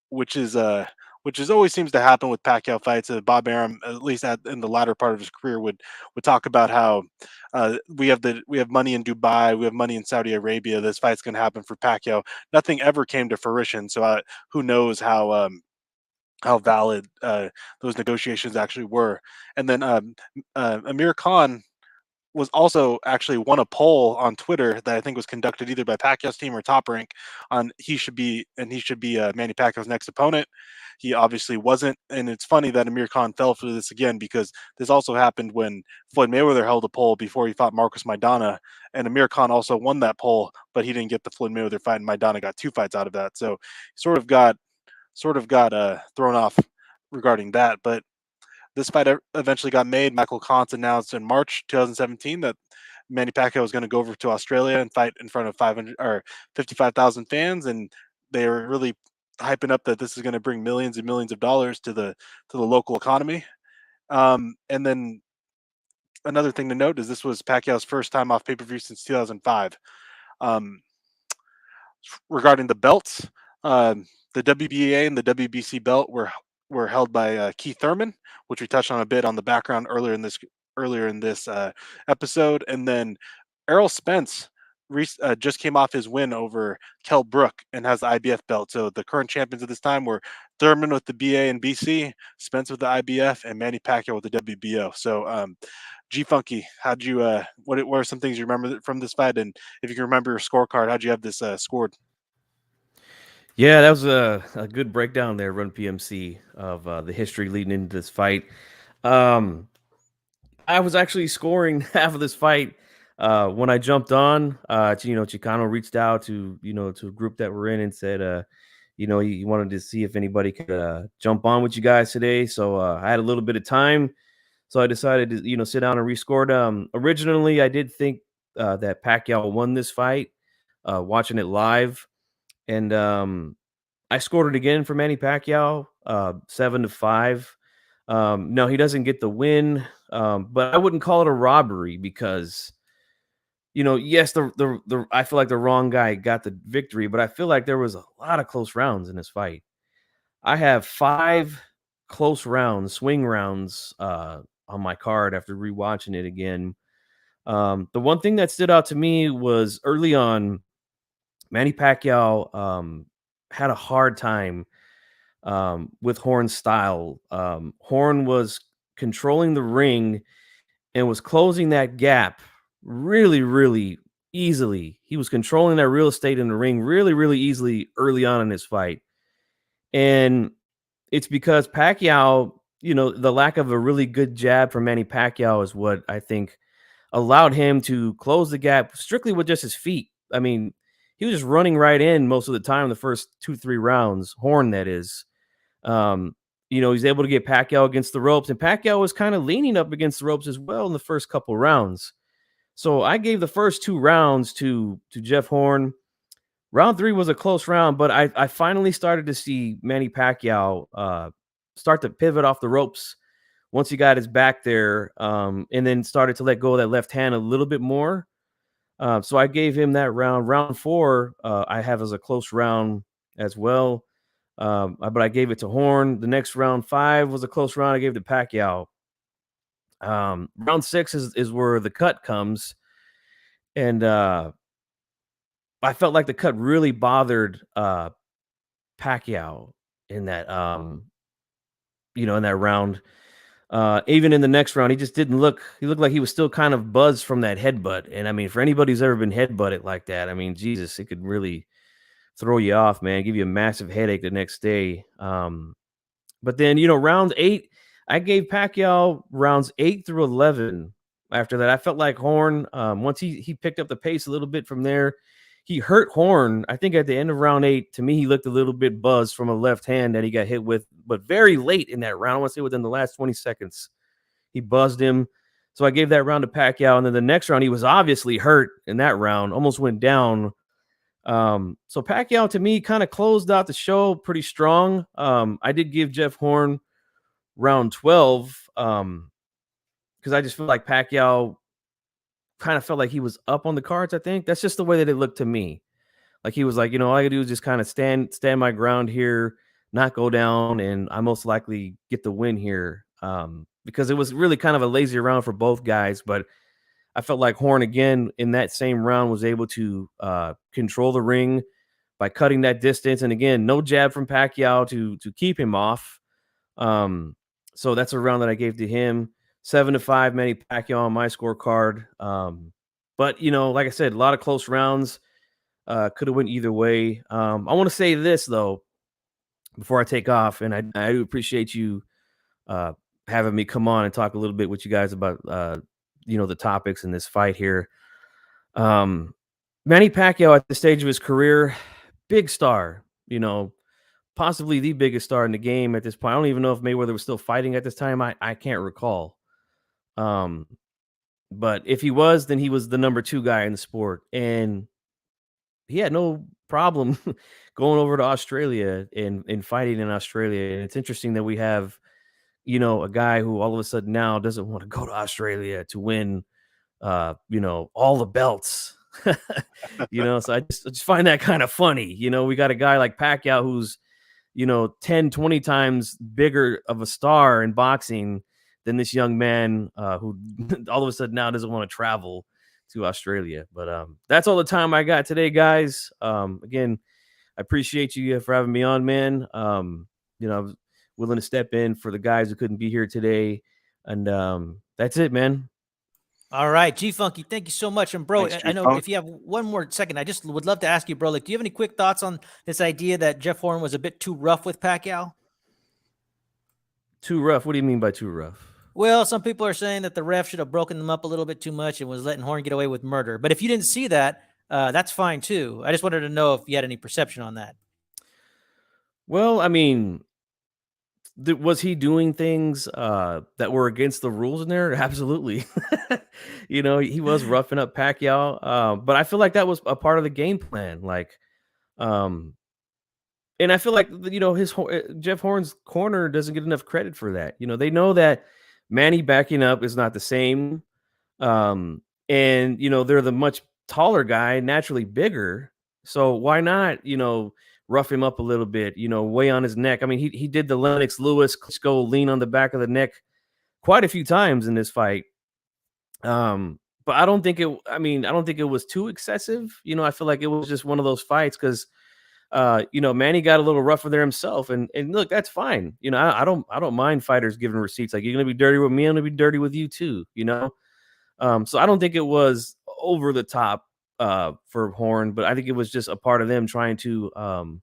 which always seems to happen with Pacquiao fights. Bob Arum, at least in the latter part of his career, would talk about how we have money in Dubai, we have money in Saudi Arabia. This fight's going to happen for Pacquiao. Nothing ever came to fruition. So who knows how valid those negotiations actually were. And then Amir Khan was also actually won a poll on Twitter that I think was conducted either by Pacquiao's team or Top Rank on he should be Manny Pacquiao's next opponent. He obviously wasn't, and it's funny that Amir Khan fell for this again because this also happened when Floyd Mayweather held a poll before he fought Marcos Maidana, and Amir Khan also won that poll, but he didn't get the Floyd Mayweather fight, and Maidana got 2 fights out of that. So sort of got thrown off regarding that, but this fight eventually got made. Michael Kant announced in March 2017 that Manny Pacquiao was going to go over to Australia and fight in front of 500 or 55,000 fans, and they were really hyping up that this is going to bring millions and millions of dollars to the local economy. And then another thing to note is this was Pacquiao's first time off pay-per-view since 2005. Regarding the belts, the WBA and the WBC belt were held by Keith Thurman, which we touched on a bit on the background earlier in this episode. And then Errol Spence just came off his win over Kell Brook and has the IBF belt. So the current champions at this time were Thurman with the BA and BC, Spence with the IBF, and Manny Pacquiao with the WBO. So G Funky, how'd you what are some things you remember from this fight? And if you can remember your scorecard, how'd you have this scored? Yeah, that was a good breakdown there, Run PMC, of the history leading into this fight. I was actually scoring half of this fight when I jumped on. Chicano reached out to a group that we're in and said, he wanted to see if anybody could jump on with you guys today. So I had a little bit of time, so I decided to sit down and rescored. Originally, I did think that Pacquiao won this fight, watching it live. And I scored it again for Manny Pacquiao, 7-5. No, he doesn't get the win, but I wouldn't call it a robbery because, yes, I feel like the wrong guy got the victory, but I feel like there was a lot of close rounds in this fight. I have 5 close rounds, swing rounds, my card after rewatching it again. The one thing that stood out to me was early on, Manny Pacquiao had a hard time with Horn's style. Horn was controlling the ring and was closing that gap really, really easily. He was controlling that real estate in the ring really, really easily early on in his fight. And it's because Pacquiao, the lack of a really good jab from Manny Pacquiao is what I think allowed him to close the gap strictly with just his feet. I mean, he was just running right in most of the time the first 2-3 rounds, Horn that is. He's able to get Pacquiao against the ropes, and Pacquiao was kind of leaning up against the ropes as well in the first couple rounds. So I gave the first 2 rounds to Jeff Horn. Round 3 was a close round, but I finally started to see Manny Pacquiao start to pivot off the ropes once he got his back there, and then started to let go of that left hand a little bit more. So I gave him that round. Round 4, I have as a close round as well. But I gave it to Horn. The next round 5 was a close round. I gave it to Pacquiao. Round 6 is where the cut comes. And I felt like the cut really bothered Pacquiao in that, in that round. Even in the next round, he just didn't look. He looked like he was still kind of buzzed from that headbutt. And I mean, for anybody who's ever been headbutted like that, I mean, Jesus, it could really throw you off, man. Give you a massive headache the next day. But then, round 8, I gave Pacquiao rounds 8 through 11. After that, I felt like Horn, once he picked up the pace a little bit from there, he hurt Horn. I think at the end of round 8, to me, he looked a little bit buzzed from a left hand that he got hit with, but very late in that round. I want to say within the last 20 seconds, he buzzed him. So I gave that round to Pacquiao. And then the next round, he was obviously hurt in that round, almost went down. So Pacquiao to me kind of closed out the show pretty strong. I did give Jeff Horn round 12 because I just feel like Pacquiao kind of felt like he was up on the cards. I think that's just the way that it looked to me. Like he was like, all I gotta do is just kind of stand my ground here, not go down, and I most likely get the win here. Because it was really kind of a lazy round for both guys, but I felt like Horn again in that same round was able to control the ring by cutting that distance, and again, no jab from Pacquiao to keep him off. So that's a round that I gave to him. 7-5, Manny Pacquiao on my scorecard. But like I said, a lot of close rounds. Could have went either way. I want to say this though before I take off, and I do appreciate you having me come on and talk a little bit with you guys about the topics in this fight here. Manny Pacquiao at the stage of his career, big star, possibly the biggest star in the game at this point. I don't even know if Mayweather was still fighting at this time. I can't recall. But if he was, then he was the number 2 guy in the sport. And he had no problem going over to Australia and fighting in Australia. And it's interesting that we have, a guy who all of a sudden now doesn't want to go to Australia to win, all the belts. So I just find that kind of funny. We got a guy like Pacquiao who's, 10, 20 times bigger of a star in boxing than this young man who all of a sudden now doesn't want to travel to Australia. But that's all the time I got today, guys. Again, I appreciate you for having me on, man. I was willing to step in for the guys who couldn't be here today. And that's it, man. All right, G Funky, thank you so much. And bro, Thanks, I know if you have one more second, I just would love to ask you, bro, like, do you have any quick thoughts on this idea that Jeff Horn was a bit too rough with Pacquiao? Too rough? What do you mean by too rough? Well, some people are saying that the ref should have broken them up a little bit too much and was letting Horn get away with murder. But if you didn't see that, that's fine too. I just wanted to know if you had any perception on that. Well, I mean, was he doing things that were against the rules in there? Absolutely. He was roughing up Pacquiao, but I feel like that was a part of the game plan. Like, and I feel like Jeff Horn's corner doesn't get enough credit for that. They know that Manny backing up is not the same, and they're the much taller guy, naturally bigger. So why not rough him up a little bit, weigh on his neck. I mean, he did the Lennox Lewis go lean on the back of the neck quite a few times in this fight. But I don't think it. I mean, I don't think it was too excessive. I feel like it was just one of those fights because Manny got a little rougher there himself, and look, that's fine. I don't mind fighters giving receipts. Like, you're gonna be dirty with me, I'm gonna be dirty with you too. So I don't think it was over the top for Horn, but I think it was just a part of them trying to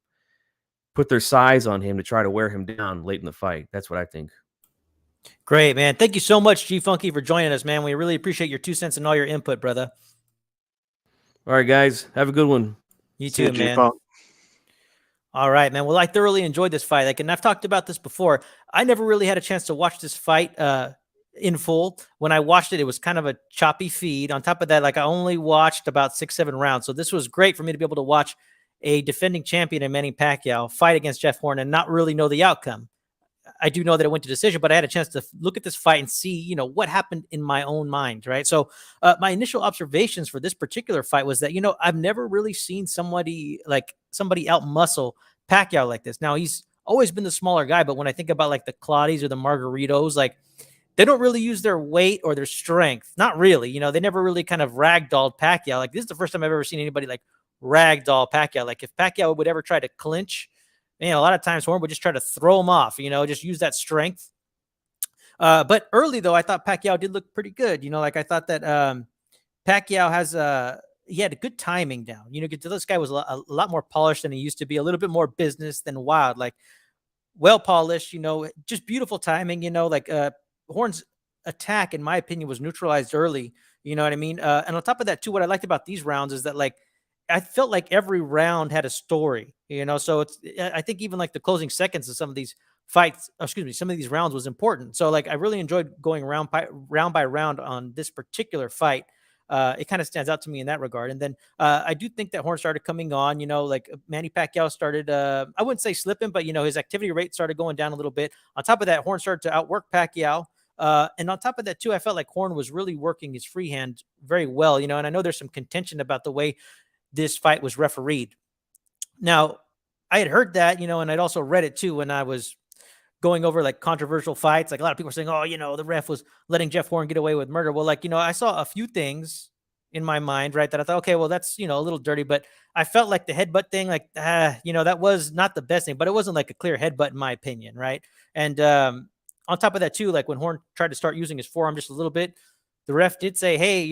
put their size on him to try to wear him down late in the fight. That's what I think. Great, man. Thank you so much, G Funky, for joining us, man. We really appreciate your 2 cents and all your input, brother. All right, guys, have a good one. You See ya, too, man. G-Funk. All right, man. Well, I thoroughly enjoyed this fight. And I've talked about this before. I never really had a chance to watch this fight in full. When I watched it, it was kind of a choppy feed. On top of that, I only watched about 6-7 rounds. So this was great for me to be able to watch a defending champion in Manny Pacquiao fight against Jeff Horn and not really know the outcome. I do know that it went to decision, but I had a chance to look at this fight and see, what happened in my own mind, right? So my initial observations for this particular fight was that, I've never really seen somebody out muscle Pacquiao like this. Now, he's always been the smaller guy, but when I think about the Claudies or the Margaritos, they don't really use their weight or their strength. Not really. They never really kind of ragdolled Pacquiao. This is the first time I've ever seen anybody ragdoll Pacquiao. If Pacquiao would ever try to clinch, a lot of times Horn would just try to throw him off, just use that strength. But early, though, I thought Pacquiao did look pretty good. I thought that Pacquiao he had a good timing down. This guy was a lot more polished than he used to be, a little bit more business than wild, well polished, just beautiful timing, Horn's attack, in my opinion, was neutralized early. You know what I mean? And on top of that, too, what I liked about these rounds is that, I felt like every round had a story, so I think even the closing seconds of some of these fights, some of these rounds was important. So I really enjoyed going round by round on this particular fight. It kind of stands out to me in that regard. And then I do think that Horn started coming on, Manny Pacquiao started, I wouldn't say slipping, but, his activity rate started going down a little bit. On top of that, Horn started to outwork Pacquiao. And on top of that, too, I felt like Horn was really working his free hand very well, and I know there's some contention about the way this fight was refereed. Now, I had heard that, and I'd also read it too when I was going over controversial fights. A lot of people are saying, oh, the ref was letting Jeff Horn get away with murder. Well, I saw a few things in my mind, right, that I thought, okay, well, that's, a little dirty, but I felt like the headbutt thing, that was not the best thing, but it wasn't a clear headbutt in my opinion, right? And on top of that too, when Horn tried to start using his forearm just a little bit, the ref did say, hey,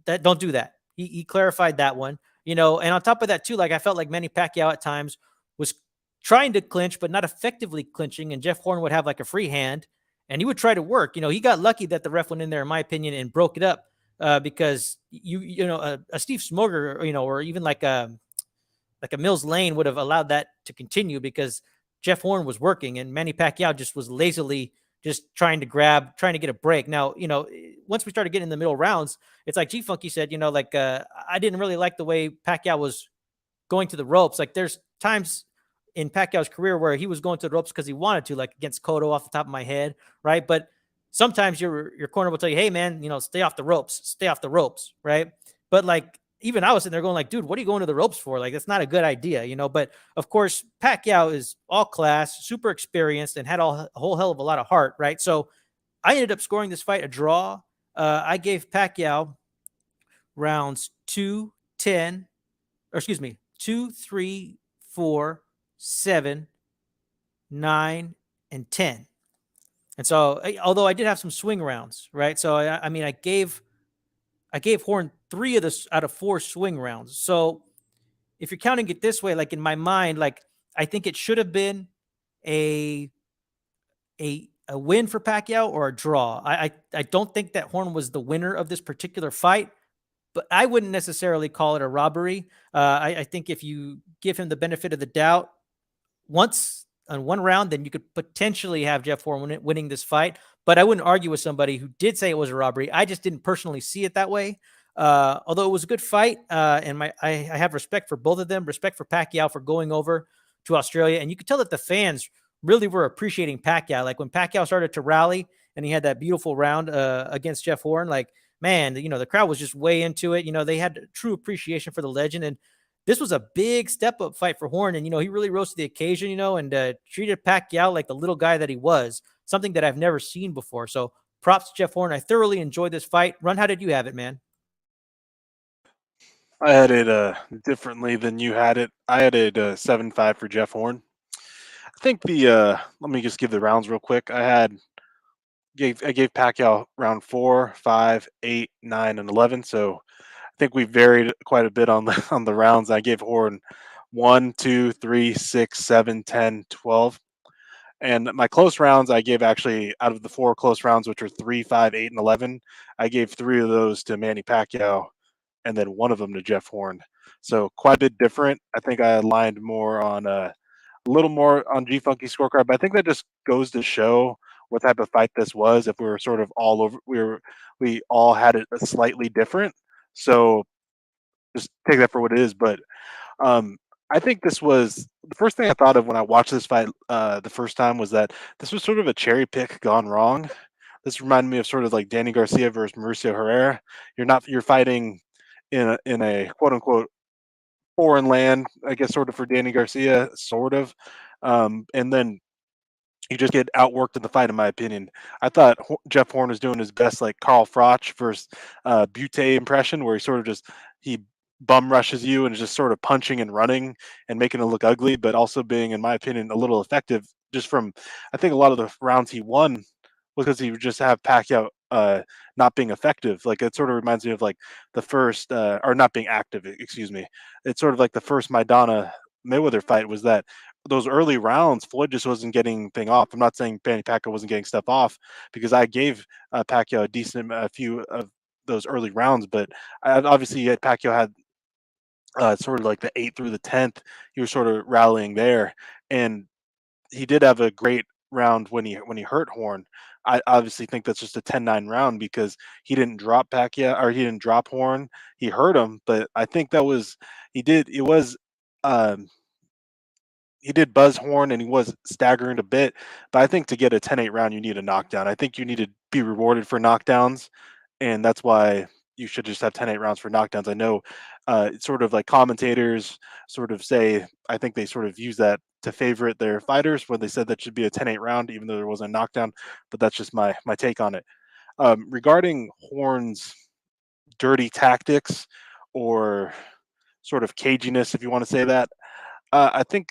that don't do that. He clarified that one, and on top of that too, I felt like Manny Pacquiao at times was trying to clinch, but not effectively clinching. And Jeff Horn would have a free hand and he would try to work. He got lucky that the ref went in there, in my opinion, and broke it up because a Steve Smoger, or even a Mills Lane would have allowed that to continue because Jeff Horn was working and Manny Pacquiao just was lazily just trying to get a break. Now, once we started getting in the middle rounds, it's like G Funky said, I didn't really like the way Pacquiao was going to the ropes. There's times in Pacquiao's career where he was going to the ropes because he wanted to, against Cotto off the top of my head, right? But sometimes your corner will tell you, hey, man, stay off the ropes, right? But even I was sitting there going dude, what are you going to the ropes for? That's not a good idea, But of course, Pacquiao is all class, super experienced, and had a whole hell of a lot of heart, right? So I ended up scoring this fight a draw. I gave Pacquiao rounds 2, 10, 2, 3, 4, 7, 9, and 10. And so, although I did have some swing rounds, right? So I gave Horn 3 out of 4 swing rounds. So if you're counting it this way, in my mind, I think it should have been a win for Pacquiao or a draw. I don't think that Horn was the winner of this particular fight, but I wouldn't necessarily call it a robbery. I think if you give him the benefit of the doubt once on one round, then you could potentially have Jeff Horn winning this fight. But I wouldn't argue with somebody who did say it was a robbery. I just didn't personally see it that way. Although it was a good fight, and I have respect for both of them, respect for Pacquiao for going over to Australia. And you could tell that the fans really were appreciating Pacquiao. When Pacquiao started to rally and he had that beautiful round against Jeff Horn, man, the crowd was just way into it. They had true appreciation for the legend. And this was a big step-up fight for Horn. And, he really rose to the occasion, and treated Pacquiao like the little guy that he was. something that I've never seen before. So props to Jeff Horn. I thoroughly enjoyed this fight. Run, how did you have it, man? I had it differently than you had it. I had it 7-5 for Jeff Horn. I think let me just give the rounds real quick. I gave Pacquiao round 4, 5, 8, 9, and 11. So I think we varied quite a bit on the rounds. I gave Horn 1, 2, 3, 6, 7, 10, 12. And my close rounds, I gave actually out of the 4 close rounds, which are 3, 5, 8, and 11, I gave 3 of those to Manny Pacquiao, and then 1 of them to Jeff Horn. So quite a bit different. I think I aligned more on a little more on G Funky scorecard, but I think that just goes to show what type of fight this was. If we were sort of all over, we all had it slightly different. So just take that for what it is. But I think this was the first thing I thought of when I watched this fight the first time was that this was sort of a cherry pick gone wrong. This reminded me of sort of like Danny Garcia versus Mauricio Herrera. You're fighting in a quote unquote foreign land, I guess, sort of for Danny Garcia, sort of, and then you just get outworked in the fight, in my opinion. I thought Jeff Horn was doing his best, like Carl Froch versus Butte impression, where he bum rushes you and is just sort of punching and running and making it look ugly, but also being, in my opinion, a little effective. Just from, I think a lot of the rounds he won was because he would just have Pacquiao not being effective. Like it sort of reminds me of like the first, or not being active. Excuse me. It's sort of like the first Maidana Mayweather fight was that those early rounds, Floyd just wasn't getting thing off. I'm not saying Manny Pacquiao wasn't getting stuff off because I gave Pacquiao a decent a few of those early rounds, but obviously Pacquiao had sort of like the 8th through the 10th. He was sort of rallying there, and he did have a great round when he hurt Horn. I obviously think that's just a 10-9 round because he didn't drop Pacquiao or he didn't drop Horn. He hurt him, but I think that was he did. It was. He did buzz Horn and he was staggering a bit, but I think to get a 10-8 round, you need a knockdown. I think you need to be rewarded for knockdowns, and that's why you should just have 10-8 rounds for knockdowns. I know it's sort of like commentators sort of say, I think they sort of use that to favorite their fighters when they said that should be a 10-8 round, even though there wasn't a knockdown, but that's just my take on it. Regarding Horn's dirty tactics or sort of caginess, if you want to say that, I think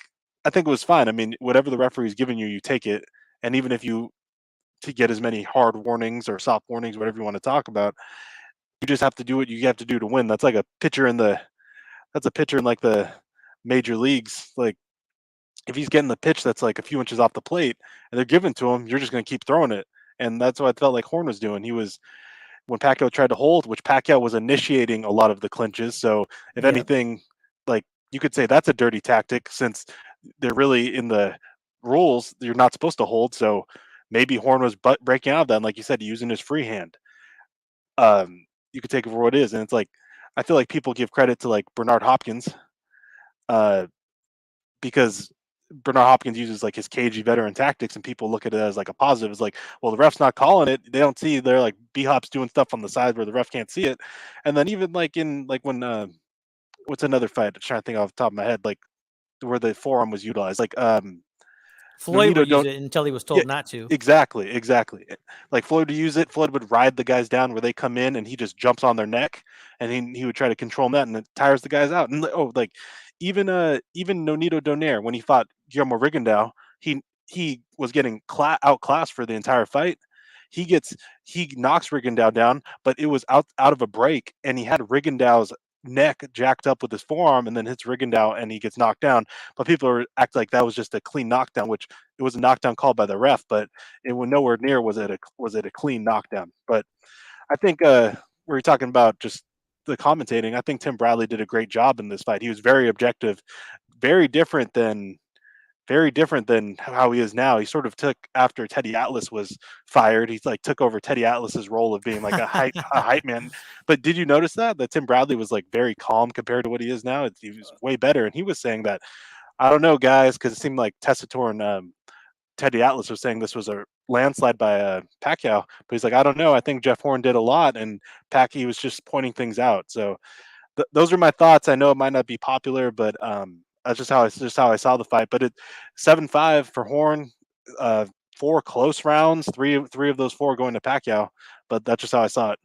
it was fine. I mean, whatever the referee's giving you, you take it. And even if you to get as many hard warnings or soft warnings, whatever you want to talk about, you just have to do what you have to do to win. That's a pitcher in like the major leagues. Like if he's getting the pitch that's like a few inches off the plate and they're giving to him, you're just gonna keep throwing it. And that's what I felt like Horn was doing. He was when Pacquiao tried to hold, which Pacquiao was initiating a lot of the clinches. So if Yep. anything, like you could say that's a dirty tactic since they're really in the rules you're not supposed to hold. So maybe Horn was breaking out of that, and like you said, using his free hand. You could take it for what it is, and it's like I feel like people give credit to like Bernard Hopkins, uh, because Bernard Hopkins uses like his cagey veteran tactics, and people look at it as like a positive. It's like, well, the ref's not calling it. They don't see they're like B Hop's doing stuff on the side where the ref can't see it. And then even like in like when what's another fight? I'm trying to think off the top of my head, like where the forearm was utilized, like Floyd Nonito would use don't. it until he was Yeah, told not to. exactly. Like Floyd would use it. Floyd would ride the guys down where they come in, and he just jumps on their neck, and he would try to control that, and it tires the guys out. And like even Nonito Donaire when he fought Guillermo Rigondeaux, he was getting outclassed for the entire fight. He knocks Rigondeaux down, but it was out of a break, and he had Rigondeaux's neck jacked up with his forearm, and then hits Rigondeaux, and he gets knocked down. But people act like that was just a clean knockdown, which it was a knockdown called by the ref, but it was nowhere near was it a clean knockdown. But I think we were talking about just the commentating. I think Tim Bradley did a great job in this fight. He was very objective, very different than how he is now. He sort of took after Teddy Atlas was fired. He's like took over Teddy Atlas's role of being like a hype man. But did you notice that Tim Bradley was like very calm compared to what he is now? He was way better, and he was saying that I don't know, guys, because it seemed like Tessitore and Teddy Atlas was saying this was a landslide by Pacquiao, but he's like, I don't know. I think Jeff Horn did a lot, and Pacquiao was just pointing things out. So those are my thoughts. I know it might not be popular, but that's just how I saw the fight. But it 7-5 for Horn. 4 close rounds, three of those 4 going to Pacquiao, but that's just how I saw it.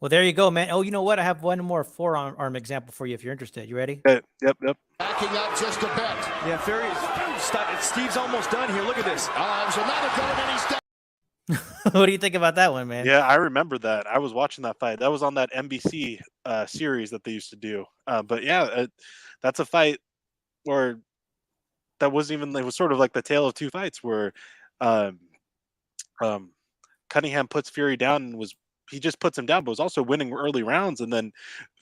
Well, there you go, man. Oh, you know what? I have one more forearm example for you if you're interested. You ready? Yep. Backing up just a bit. Yeah, Ferry, Steve's almost done here. Look at this. There's another gun, and he's down. What do you think about that one, man? Yeah, I remember that. I was watching that fight. That was on that NBC series that they used to do. But yeah, that's a fight where that wasn't even. It was sort of like the tale of 2 fights where um, Cunningham puts Fury down and he just puts him down, but was also winning early rounds. And then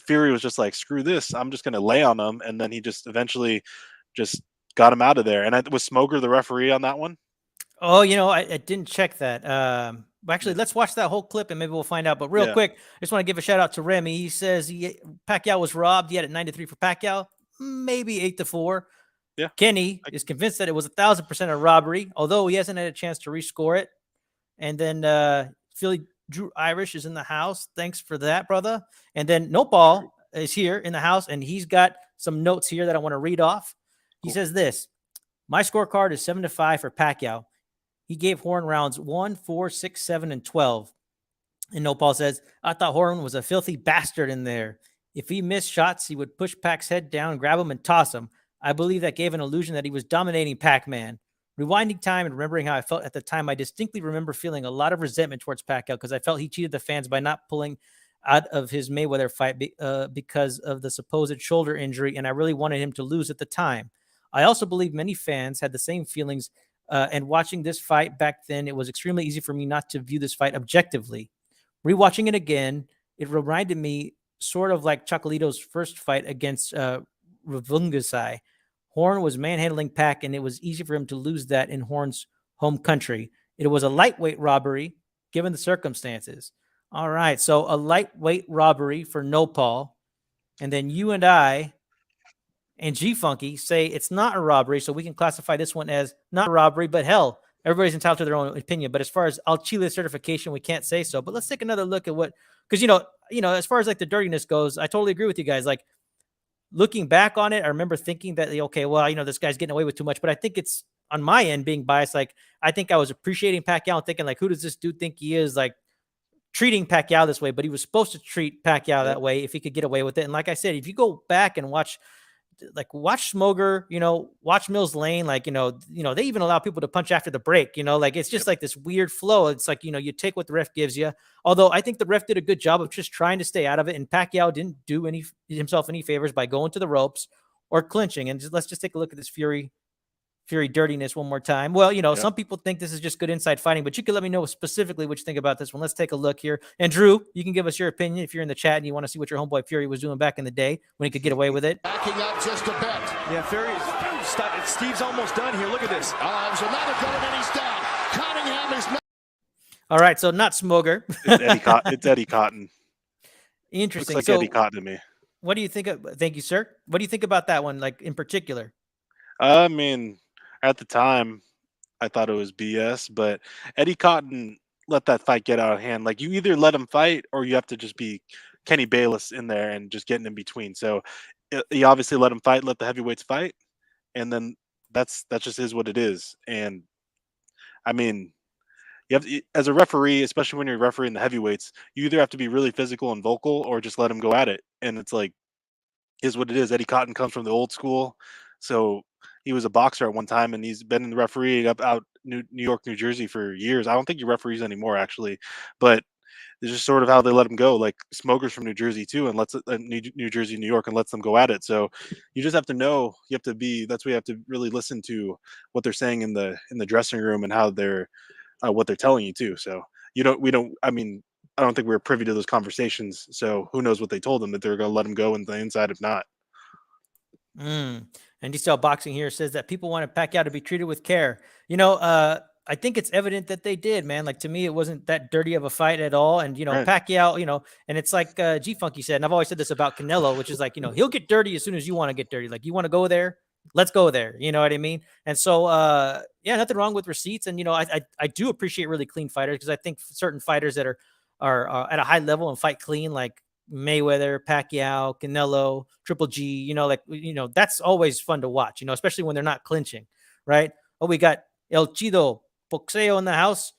Fury was just like, screw this, I'm just going to lay on him. And then he just eventually just got him out of there. And was Smoger the referee on that one? Oh, I didn't check that. Actually, let's watch that whole clip and maybe we'll find out. But real quick, I just want to give a shout out to Remy. He says Pacquiao was robbed. He had it 9-3 for Pacquiao, maybe 8-4. Yeah. Kenny is convinced that it was 1,000% a robbery, although he hasn't had a chance to rescore it. And then Philly Drew Irish is in the house. Thanks for that, brother. And then Nopal is here in the house, and he's got some notes here that I want to read off. He says this: my scorecard is 7-5 for Pacquiao. He gave Horn rounds 1, 4, 6, 7, and 12. And Nopal says, I thought Horn was a filthy bastard in there. If he missed shots, he would push Pac's head down, grab him, and toss him. I believe that gave an illusion that he was dominating Pac-Man. Rewinding time and remembering how I felt at the time, I distinctly remember feeling a lot of resentment towards Pacquiao because I felt he cheated the fans by not pulling out of his Mayweather fight because of the supposed shoulder injury, and I really wanted him to lose at the time. I also believe many fans had the same feelings, and watching this fight back then, it was extremely easy for me not to view this fight objectively. Rewatching it again, it reminded me sort of like Chocolito's first fight against Ravungasai. Horn was manhandling Pac, and it was easy for him to lose that in Horn's home country. It was a lightweight robbery, given the circumstances. All right, so a lightweight robbery for Nopal, and then you and I and G-Funky say it's not a robbery, so we can classify this one as not a robbery, but hell, everybody's entitled to their own opinion. But as far as Chile certification, we can't say so. But let's take another look at because as far as like the dirtiness goes, I totally agree with you guys. Like, looking back on it, I remember thinking that, okay, well, this guy's getting away with too much. But I think it's on my end being biased. Like, I think I was appreciating Pacquiao and thinking, like, who does this dude think he is? Like, treating Pacquiao this way, but he was supposed to treat Pacquiao that way if he could get away with it. And like I said, if you go back and watch Smoger, watch Mills Lane, they even allow people to punch after the break, like it's just like this weird flow. It's like, you take what the ref gives you. Although I think the ref did a good job of just trying to stay out of it. And Pacquiao didn't do himself any favors by going to the ropes or clinching. And let's just take a look at this Fury dirtiness one more time. Well, some people think this is just good inside fighting, but you can let me know specifically what you think about this one. Let's take a look here. And Drew, you can give us your opinion if you're in the chat and you want to see what your homeboy Fury was doing back in the day when he could get away with it. Backing up just a bit. Yeah, Ferry, Steve's almost done here. Look at this. There's another gun, and he's down. Cunningham is... All right, so not Smoger. It's Eddie Cotton. Interesting. Looks like Eddie Cotton to me. What do you think thank you, sir. What do you think about that one, like in particular? I mean, at the time, I thought it was BS, but Eddie Cotton let that fight get out of hand. Like, you either let him fight or you have to just be Kenny Bayless in there and just getting in between. So he obviously let him fight, let the heavyweights fight, and then that just is what it is. And I mean, you have to, as a referee, especially when you're refereeing the heavyweights, you either have to be really physical and vocal or just let him go at it. And it's like, is what it is. Eddie Cotton comes from the old school, so he was a boxer at one time, and he's been in the refereeing out New York, New Jersey for years. I don't think he referees anymore, actually, but it's just sort of how they let him go. Like, Smoger's from New Jersey too, and New Jersey, New York, and lets them go at it. So you just have to know. You have to be. That's why you have to really listen to what they're saying in the dressing room and how they're what they're telling you too. So we don't. I mean, I don't think we were privy to those conversations. So who knows what they told them, that they're going to let him go in the inside if not. And D-Style Boxing here says that people wanted Pacquiao to be treated with care. I think it's evident that they did, man. Like, to me, it wasn't that dirty of a fight at all. And, Right. Pacquiao, and it's like G-Funky said, and I've always said this about Canelo, which is like, he'll get dirty as soon as you want to get dirty. Like, you want to go there, let's go there. You know what I mean? And so, nothing wrong with receipts. And, I do appreciate really clean fighters, because I think certain fighters that are at a high level and fight clean, like Mayweather, Pacquiao, Canelo, Triple G, that's always fun to watch, especially when they're not clinching, right? Oh, we got El Chido Boxeo in the house.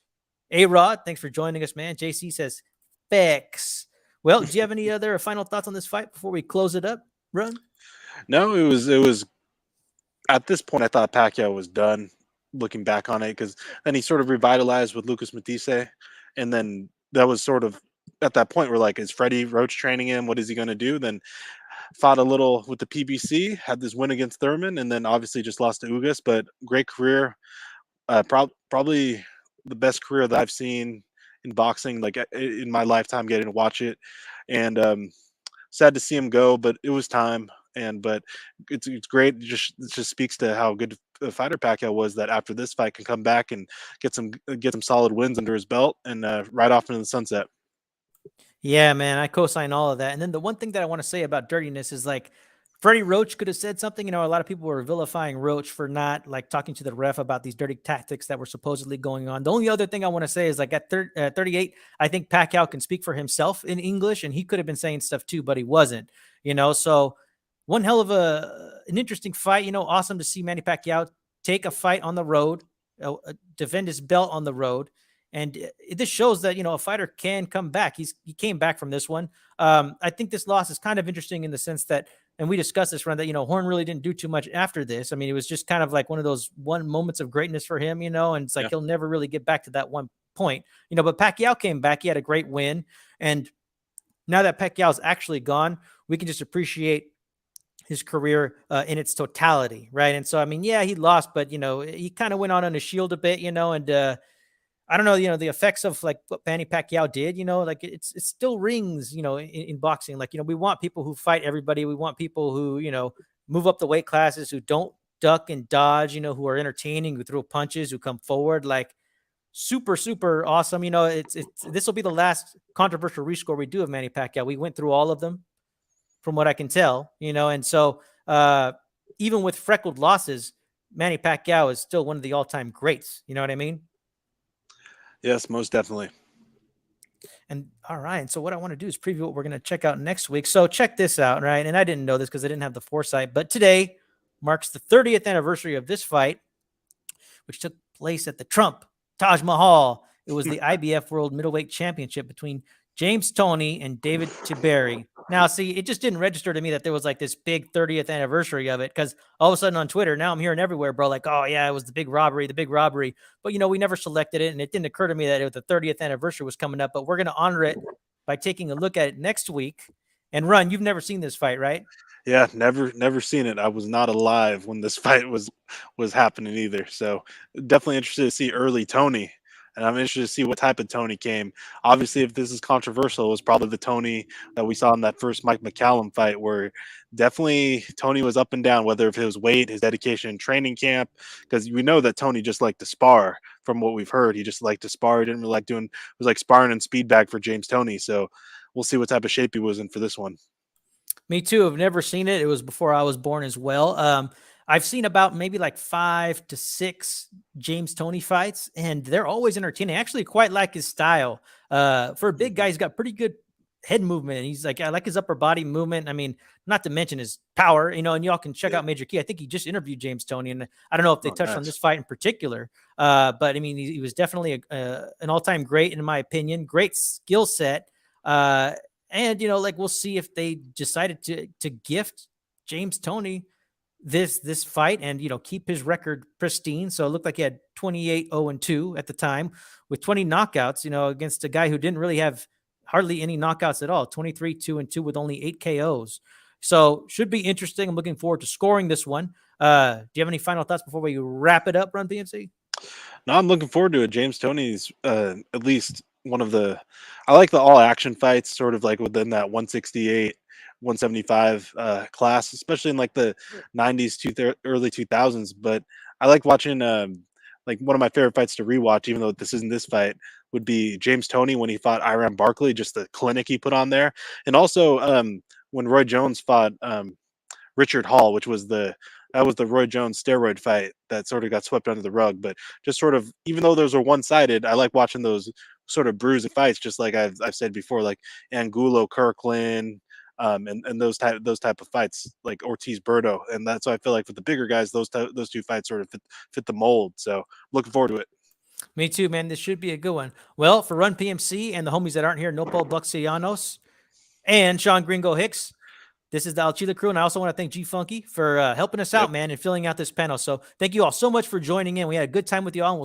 A-Rod, thanks for joining us, man. JC says, facts. Well, do you have any other final thoughts on this fight before we close it up, Run? No, it was at this point I thought Pacquiao was done. Looking back on it, because then he sort of revitalized with Lucas Matisse, and then that was sort of at that point where like, is Freddie Roach training him? What is he going to do? Then fought a little with the PBC, had this win against Thurman, and then obviously just lost to Ugas. But great career, probably the best career that I've seen in boxing, like in my lifetime, getting to watch it. And sad to see him go, but it was time. But it's great. It just speaks to how good a fighter Pacquiao was, that after this fight can come back and get some solid wins under his belt and ride off into the sunset. Yeah, man, I co-sign all of that. And then the one thing that I want to say about dirtiness is like Freddie Roach could have said something. You know, a lot of people were vilifying Roach for not like talking to the ref about these dirty tactics that were supposedly going on. The only other thing I want to say is like at 38, I think Pacquiao can speak for himself in English, and he could have been saying stuff too, but he wasn't, you know. So one hell of an interesting fight, you know, awesome to see Manny Pacquiao take a fight on the road, defend his belt on the road. And this shows that, you know, a fighter can come back. He came back from this one. I think this loss is kind of interesting in the sense that, and we discussed this run, that, you know, Horn really didn't do too much after this. I mean, it was just kind of like one of those moments of greatness for him, you know, and it's like he'll never really get back to that one point, you know. But Pacquiao came back. He had a great win. And now that Pacquiao's actually gone, we can just appreciate his career in its totality, right? And so, I mean, yeah, he lost, but, you know, he kind of went on a shield a bit, you know, and I don't know, you know, the effects of like what Manny Pacquiao did, you know, like it still rings, you know, in boxing. Like, you know, we want people who fight everybody. We want people who, you know, move up the weight classes, who don't duck and dodge, you know, who are entertaining, who throw punches, who come forward. Like super, super awesome. You know, this will be the last controversial rescore we do of Manny Pacquiao. We went through all of them from what I can tell, you know, and so even with freckled losses, Manny Pacquiao is still one of the all-time greats. You know what I mean? Yes, most definitely. And all right. And so what I want to do is preview what we're going to check out next week. So check this out, right? And I didn't know this because I didn't have the foresight, but today marks the 30th anniversary of this fight, which took place at the Trump Taj Mahal. It was the IBF World Middleweight Championship between James Toney and David Tiberi. Now, see, it just didn't register to me that there was like this big 30th anniversary of it, because all of a sudden on Twitter, now I'm hearing everywhere, bro, like, oh, yeah, it was the big robbery. But, you know, we never selected it, and it didn't occur to me that the 30th anniversary was coming up, but we're going to honor it by taking a look at it next week. And Run, you've never seen this fight, right? Yeah, never seen it. I was not alive when this fight was happening either. So definitely interested to see early Toney. And I'm interested to see what type of Toney came. Obviously, if this is controversial, it was probably the Toney that we saw in that first Mike McCallum fight, where definitely Toney was up and down, whether of his weight, his dedication in training camp, because we know that Toney just liked to spar. From what we've heard, he just liked to spar. He didn't really like it was like sparring and speed bag for James Toney. So we'll see what type of shape he was in for this one. Me too. I've never seen it. It was before I was born as well. I've seen about maybe like 5 to 6 James Toney fights, and they're always entertaining. I actually quite like his style. For a big guy, he's got pretty good head movement. He's like, I like his upper body movement. I mean, not to mention his power, you know, and y'all can check out Major Key. I think he just interviewed James Toney, and I don't know if they touched on this fight in particular. But I mean, he was definitely an all-time great, in my opinion. Great skill set. And, you know, like, we'll see if they decided to gift James Toney this fight and, you know, keep his record pristine. So it looked like he had 28-0-2 at the time with 20 knockouts, you know, against a guy who didn't really have hardly any knockouts at all, 23-2-2 with only 8 KOs. So should be interesting. I'm looking forward to scoring this one. Do you have any final thoughts before we wrap it up, Run PNC? No, I'm looking forward to it. James Toney's at least one of the, I like the all action fights, sort of like within that 168, 175 class, especially in like the 90s to early 2000s. But I like watching like one of my favorite fights to rewatch, even though this isn't this fight, would be James Toney when he fought Iran Barkley, just the clinic he put on there. And also when Roy Jones fought Richard Hall, which was that was the Roy Jones steroid fight that sort of got swept under the rug. But just sort of, even though those are one-sided, I like watching those sort of bruising fights, just like I've said before, like Angulo, Kirkland, and those type of fights, like Ortiz Berto. And that's why I feel like with the bigger guys, those two fights sort of fit the mold. So looking forward to it. Me too, man. This should be a good one. Well, for Run PMC and the homies that aren't here, Nopo Buxianos and Sean Gringo Hicks, this is the El Chile crew, and I also want to thank G Funky for helping us out, man, and filling out this panel. So thank you all so much for joining in. We had a good time with you all, and we'll see